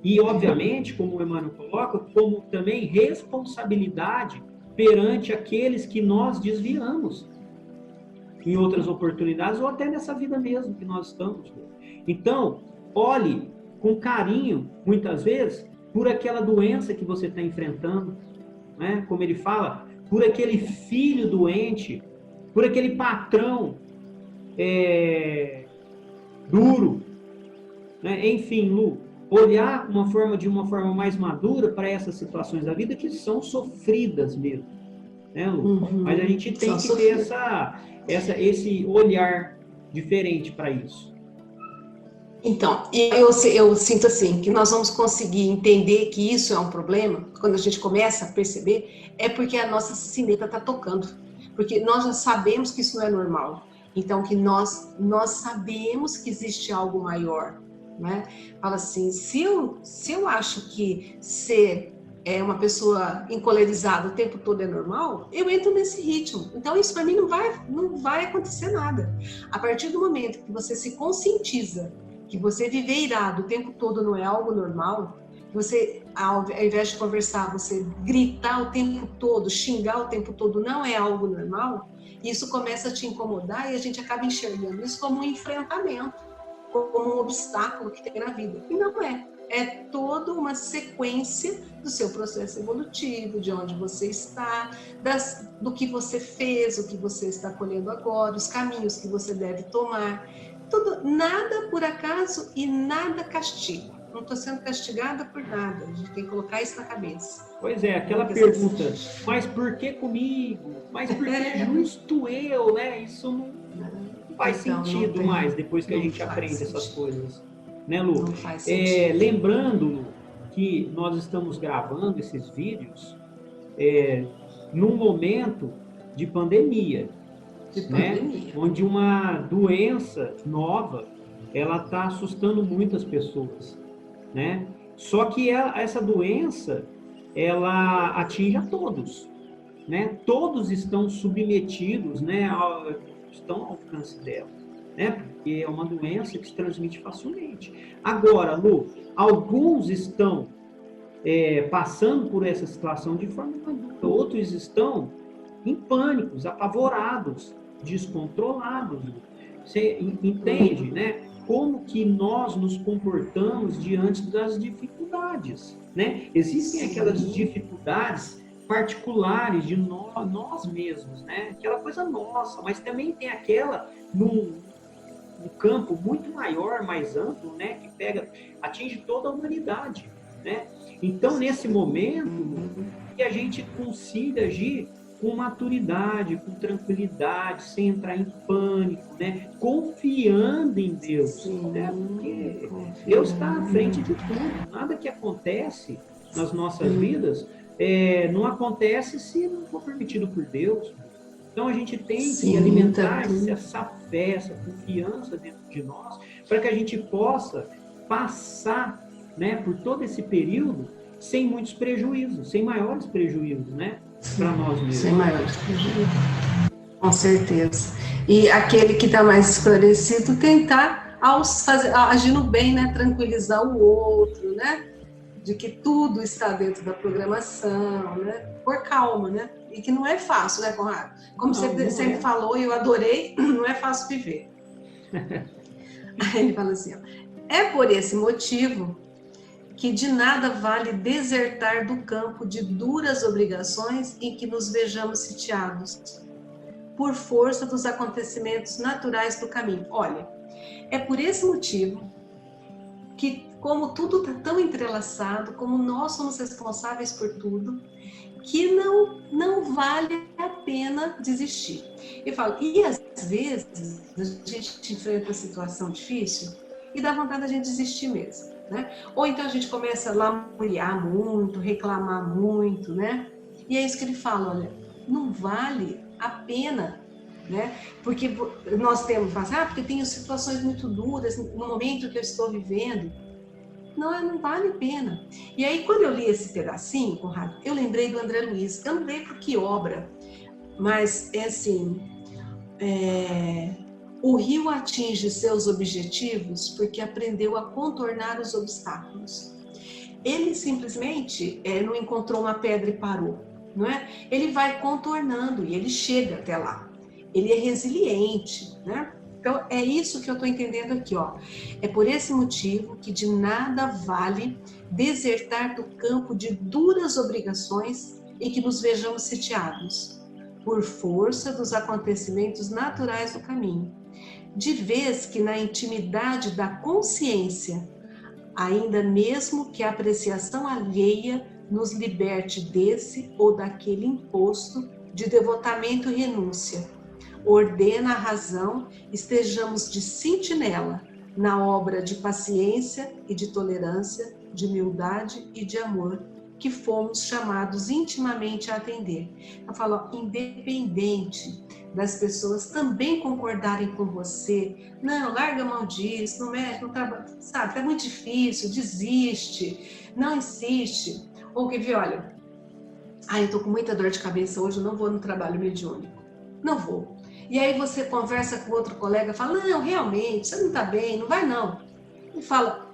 E, obviamente, como o Emmanuel coloca, como também responsabilidade perante aqueles que nós desviamos em outras oportunidades ou até nessa vida mesmo que nós estamos. Então, olhe com carinho, muitas vezes, por aquela doença que você está enfrentando, né? Como ele fala, por aquele filho doente, por aquele patrão duro, né? Enfim, Lu, olhar de uma forma mais madura para essas situações da vida que são sofridas mesmo, né, Lu? Mas a gente tem que ter esse olhar diferente para isso. Então, eu sinto assim, que nós vamos conseguir entender que isso é um problema, quando a gente começa a perceber, é porque a nossa sineta está tocando. Porque nós já sabemos que isso não é normal. Então, que nós sabemos que existe algo maior, né? Fala assim, se eu acho que ser uma pessoa encolerizada o tempo todo é normal, eu entro nesse ritmo. Então, isso para mim não vai acontecer nada. A partir do momento que você se conscientiza que você viver irado o tempo todo não é algo normal, você, ao invés de conversar, você gritar o tempo todo, xingar o tempo todo, não é algo normal, isso começa a te incomodar e a gente acaba enxergando isso como um enfrentamento, como um obstáculo que tem na vida. E não é. É toda uma sequência do seu processo evolutivo, de onde você está, do que você fez, o que você está colhendo agora, os caminhos que você deve tomar. Tudo, nada por acaso e nada castigo. Não estou sendo castigada por nada. A gente tem que colocar isso na cabeça. Pois é, aquela pergunta, mas por que comigo? Mas por que justo eu, né? Isso não faz sentido mais depois que a gente aprende essas coisas. Né, Lu? Não faz sentido. Lembrando, Lu, que nós estamos gravando esses vídeos num momento de pandemia. Né? Onde uma doença nova ela está assustando muitas pessoas, né? Só que essa doença ela atinge a todos, né? Todos estão submetidos, né? Estão ao alcance dela, né? Porque é uma doença que se transmite facilmente. Agora, Lu, alguns estão passando por essa situação de forma madura, outros estão em pânicos, apavorados, descontrolados. Você entende, né? Como que nós nos comportamos diante das dificuldades, né? Existem aquelas dificuldades particulares de nós mesmos, né? Aquela coisa nossa, mas também tem aquela num campo muito maior, mais amplo, né? Que atinge toda a humanidade, né? Então, nesse momento, que a gente consiga agir com maturidade, com tranquilidade, sem entrar em pânico, né? Confiando em Deus, né? Porque Deus está à frente de tudo. Nada que acontece nas nossas vidas não acontece se não for permitido por Deus. Então a gente tem que alimentar essa fé, essa confiança dentro de nós, para que a gente possa passar, né, por todo esse período sem muitos prejuízos, sem maiores prejuízos, né? Para nós mesmos. Sem maiores prejuízos. Com certeza. E aquele que está mais esclarecido tentar agindo bem, né? Tranquilizar o outro, né? De que tudo está dentro da programação, né? Por calma, né? E que não é fácil, né, Conrado? Como você sempre falou, e eu adorei, não é fácil viver. Aí ele fala assim, ó, é por esse motivo que de nada vale desertar do campo de duras obrigações em que nos vejamos sitiados, por força dos acontecimentos naturais do caminho. Olha, é por esse motivo que como tudo está tão entrelaçado, como nós somos responsáveis por tudo, que não vale a pena desistir. Eu falo, e às vezes a gente enfrenta uma situação difícil e dá vontade da gente desistir mesmo, né? Ou então a gente começa a lamuriar muito, reclamar muito, né? E é isso que ele fala, olha, não vale a pena, né? Porque nós temos, porque tenho situações muito duras no momento que eu estou vivendo. Não vale a pena. E aí, quando eu li esse pedacinho, Conrado, eu lembrei do André Luiz. Eu não lembro que obra, mas é assim, o rio atinge seus objetivos porque aprendeu a contornar os obstáculos. Ele simplesmente não encontrou uma pedra e parou, não é? Ele vai contornando e ele chega até lá. Ele é resiliente, né? Então, é isso que eu estou entendendo aqui, ó. É por esse motivo que de nada vale desertar do campo de duras obrigações e que nos vejamos sitiados, por força dos acontecimentos naturais do caminho. De vez que na intimidade da consciência, ainda mesmo que a apreciação alheia nos liberte desse ou daquele imposto de devotamento e renúncia, ordena a razão, estejamos de sentinela na obra de paciência e de tolerância, de humildade e de amor, que fomos chamados intimamente a atender. Eu falo, independente das pessoas também concordarem com você, não, larga a mão disso, não mexe, não trabalha, sabe, tá muito difícil, desiste, não insiste. Ou que vê, olha, eu tô com muita dor de cabeça hoje, eu não vou no trabalho mediúnico. Não vou. E aí você conversa com outro colega, fala, não, realmente, você não está bem, não vai não. E fala,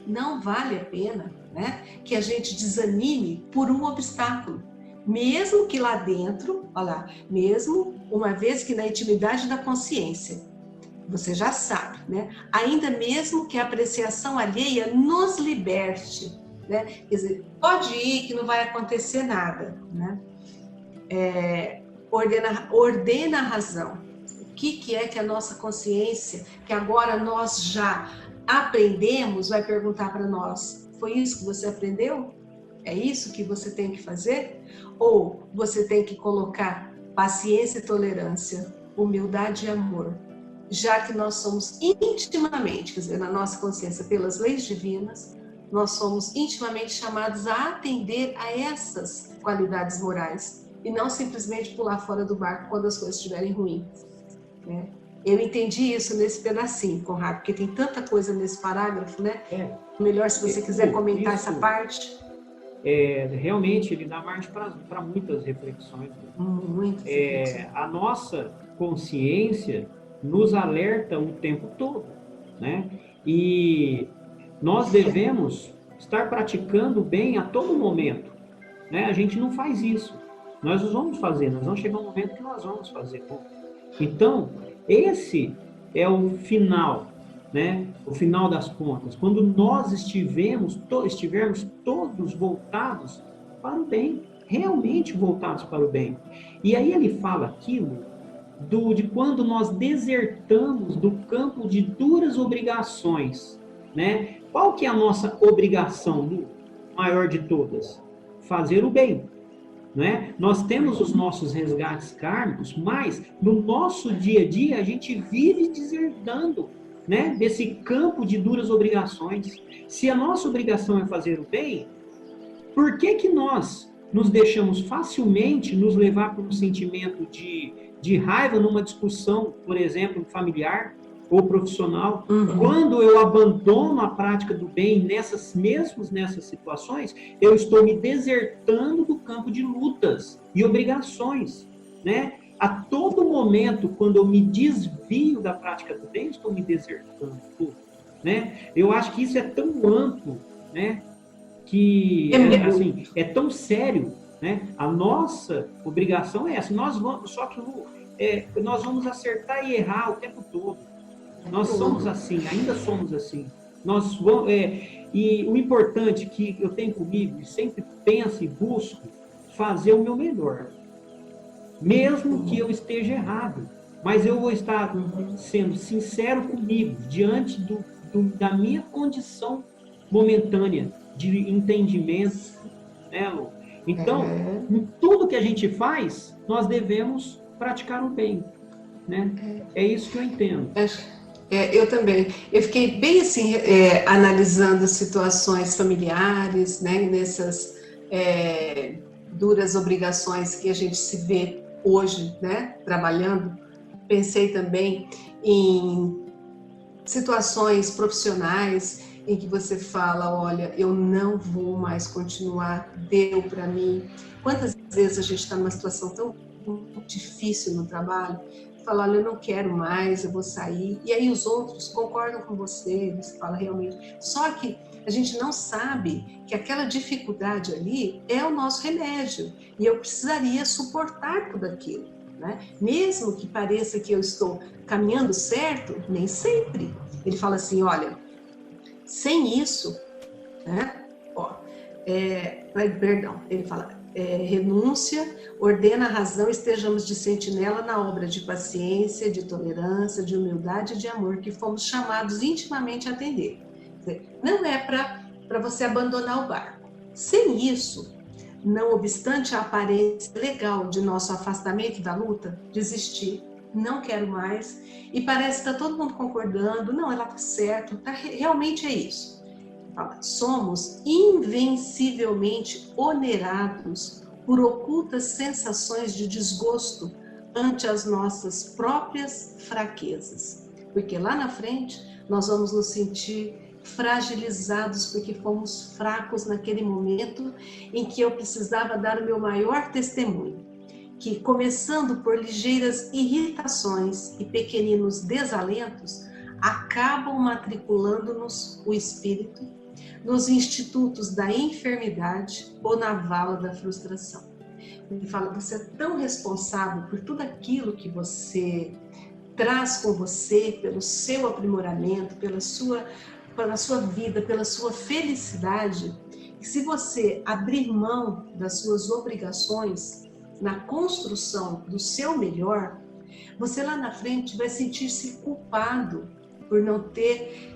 não vale a pena, né, que a gente desanime por um obstáculo. Mesmo que lá dentro, olha lá, mesmo uma vez que na intimidade da consciência, você já sabe, né, ainda mesmo que a apreciação alheia nos liberte, né, quer dizer, pode ir que não vai acontecer nada, né, ordena a razão. O que é que a nossa consciência, que agora nós já aprendemos, vai perguntar para nós, foi isso que você aprendeu? É isso que você tem que fazer? Ou você tem que colocar paciência e tolerância, humildade e amor, já que nós somos intimamente, quer dizer, na nossa consciência, pelas leis divinas, nós somos intimamente chamados a atender a essas qualidades morais, e não simplesmente pular fora do barco quando as coisas estiverem ruins, né? Eu entendi isso nesse pedacinho, Conrado, porque tem tanta coisa nesse parágrafo, né? Melhor se você quiser comentar essa parte. Realmente, ele dá margem para muitas reflexões. Muitas reflexões. A nossa consciência nos alerta o tempo todo, né? E nós devemos estar praticando o bem a todo momento, né? A gente não faz isso. Nós vamos fazer, nós vamos chegar um momento que nós vamos fazer. Então, esse é o final, né? O final das contas. Quando nós estivermos todos voltados para o bem, realmente voltados para o bem. E aí ele fala aquilo de quando nós desertamos do campo de duras obrigações, né? Qual que é a nossa obrigação, maior de todas? Fazer o bem. Né? Nós temos os nossos resgates kármicos, mas no nosso dia a dia a gente vive desertando, né, desse campo de duras obrigações. Se a nossa obrigação é fazer o bem, por que nós nos deixamos facilmente nos levar por um sentimento de raiva numa discussão, por exemplo, familiar ou profissional? Quando eu abandono a prática do bem nessas situações, eu estou me desertando do campo de lutas e obrigações, né? A todo momento, quando eu me desvio da prática do bem, eu estou me desertando, né? Eu acho que isso é tão amplo, né? Que assim, é tão sério, né? A nossa obrigação é essa. Nós vamos acertar e errar o tempo todo. Nós somos assim, ainda somos assim. E o importante que eu tenho comigo, e sempre penso e busco, fazer o meu melhor. Mesmo que eu esteja errado. Mas eu vou estar sendo sincero comigo, diante da minha condição momentânea de entendimento, né, Lu? Então, em tudo que a gente faz, nós devemos praticar o bem, né? É isso que eu entendo. Eu também. Eu fiquei bem assim, analisando situações familiares, né, nessas duras obrigações que a gente se vê hoje, né, trabalhando. Pensei também em situações profissionais em que você fala, olha, eu não vou mais continuar, deu para mim. Quantas vezes a gente está numa situação tão difícil no trabalho, fala, olha, eu não quero mais, eu vou sair. E aí os outros concordam com você, você fala realmente. Só que a gente não sabe que aquela dificuldade ali é o nosso remédio e eu precisaria suportar tudo aquilo, né? Mesmo que pareça que eu estou caminhando certo, nem sempre. Ele fala assim, olha, sem isso, né? Perdão, ele fala, renúncia, ordena a razão, estejamos de sentinela na obra de paciência, de tolerância, de humildade e de amor que fomos chamados intimamente a atender. Não é para você abandonar o barco. Sem isso, não obstante a aparência legal de nosso afastamento da luta, desistir, não quero mais, e parece que está todo mundo concordando, não, ela está certa, realmente é isso. Somos invencivelmente onerados por ocultas sensações de desgosto ante as nossas próprias fraquezas. Porque lá na frente nós vamos nos sentir fragilizados porque fomos fracos naquele momento em que eu precisava dar o meu maior testemunho. Que, começando por ligeiras irritações e pequeninos desalentos, acabam matriculando-nos o espírito nos institutos da enfermidade ou na vala da frustração. Ele fala, você é tão responsável por tudo aquilo que você traz com você, pelo seu aprimoramento, pela sua vida, pela sua felicidade, que se você abrir mão das suas obrigações na construção do seu melhor, você lá na frente vai sentir-se culpado por não ter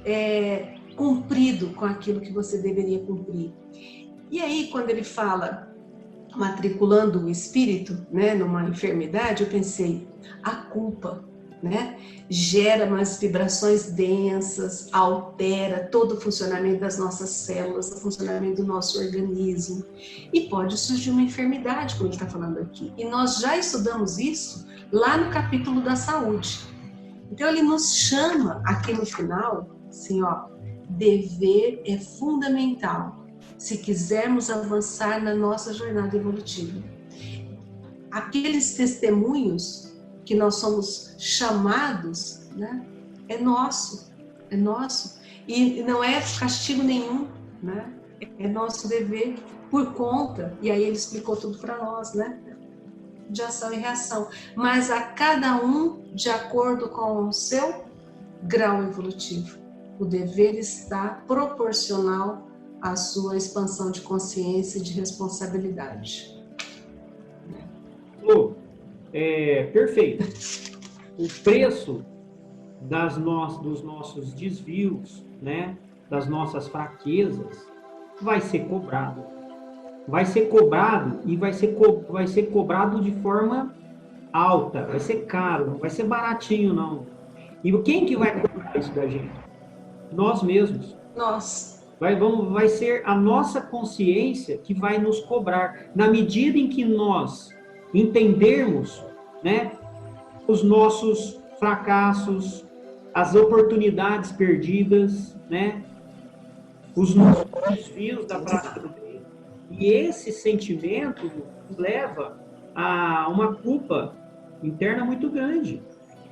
cumprido com aquilo que você deveria cumprir. E aí, quando ele fala matriculando o espírito, né, numa enfermidade, eu pensei, a culpa, né, gera umas vibrações densas, altera todo o funcionamento das nossas células, o funcionamento do nosso organismo, e pode surgir uma enfermidade, como ele está falando aqui. E nós já estudamos isso lá no capítulo da saúde. Então ele nos chama aqui no final, assim, ó, dever é fundamental se quisermos avançar na nossa jornada evolutiva. Aqueles testemunhos que nós somos chamados, né, é nosso, e não é castigo nenhum, né, é nosso dever por conta, e aí ele explicou tudo para nós, né, de ação e reação, mas a cada um de acordo com o seu grau evolutivo. O dever está proporcional à sua expansão de consciência e de responsabilidade. Lu, perfeito. O preço dos nossos desvios, né, das nossas fraquezas, vai ser cobrado. Vai ser cobrado e vai ser cobrado de forma alta, vai ser caro, não vai ser baratinho, não. E quem que vai cobrar isso da gente? Nós mesmos. Nós. Vai ser a nossa consciência que vai nos cobrar. Na medida em que nós entendermos, né, os nossos fracassos, as oportunidades perdidas, né, os nossos desvios da prática do bem. E esse sentimento leva a uma culpa interna muito grande,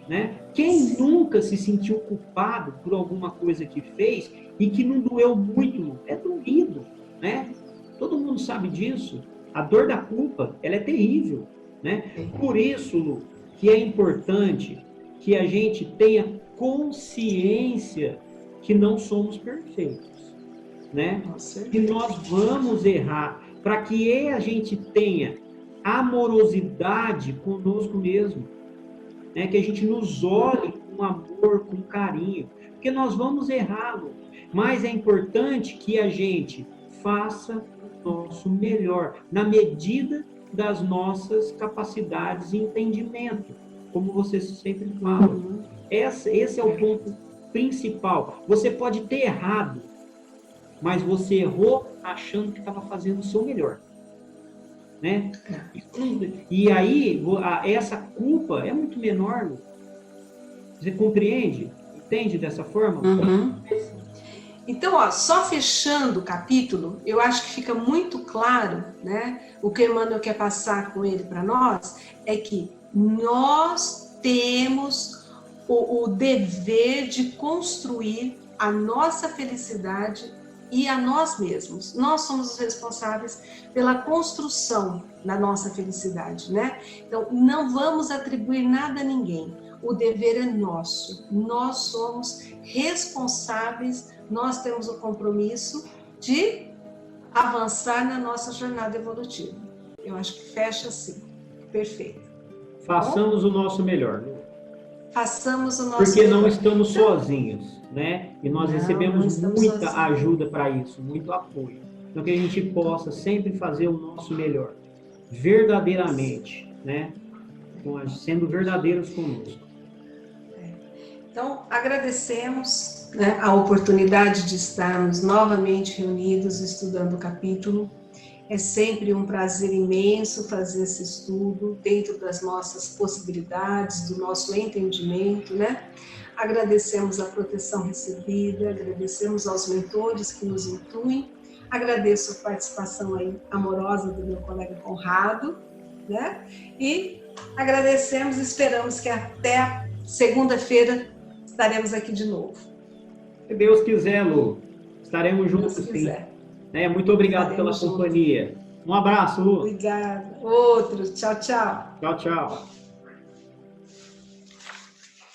né? Quem nunca se sentiu culpado por alguma coisa que fez e que não doeu muito? É doído, né? Todo mundo sabe disso. A dor da culpa, ela é terrível, né? Por isso, Lu, que é importante que a gente tenha consciência que não somos perfeitos, né? Que nós vamos errar, para que a gente tenha amorosidade conosco mesmo, né? Que a gente nos olhe com amor, com carinho. Porque porque nós vamos errar, Lu. Mas é importante que a gente faça o nosso melhor, na medida das nossas capacidades e entendimento, como você sempre fala. Esse é o ponto principal. Você pode ter errado, mas você errou achando que estava fazendo o seu melhor. Né? E aí, essa culpa é muito menor, Lu. Você compreende? Entende dessa forma? Então, ó, só fechando o capítulo, eu acho que fica muito claro, né? O que Emmanuel quer passar com ele para nós é que nós temos o dever de construir a nossa felicidade e a nós mesmos. Nós somos os responsáveis pela construção da nossa felicidade, né? Então, não vamos atribuir nada a ninguém. O dever é nosso. Nós somos responsáveis, nós temos o compromisso de avançar na nossa jornada evolutiva. Eu acho que fecha assim. Perfeito. Façamos o nosso melhor. Façamos o nosso Porque melhor. não estamos sozinhos, né? E nós recebemos muita sozinhos. ajuda para isso, muito apoio. Então, que a gente possa sempre fazer o nosso melhor, verdadeiramente, né? Sendo verdadeiros conosco. Então, agradecemos, né, a oportunidade de estarmos novamente reunidos estudando o capítulo. É sempre um prazer imenso fazer esse estudo dentro das nossas possibilidades, do nosso entendimento, né? Agradecemos a proteção recebida, agradecemos aos mentores que nos intuem, agradeço a participação aí amorosa do meu colega Conrado, né? E agradecemos, esperamos que até segunda-feira estaremos aqui de novo. Se Deus quiser, Lu, estaremos juntos, sim. Muito obrigado pela companhia. Um abraço, Lu. Obrigada. Outro. Tchau, tchau. Tchau, tchau.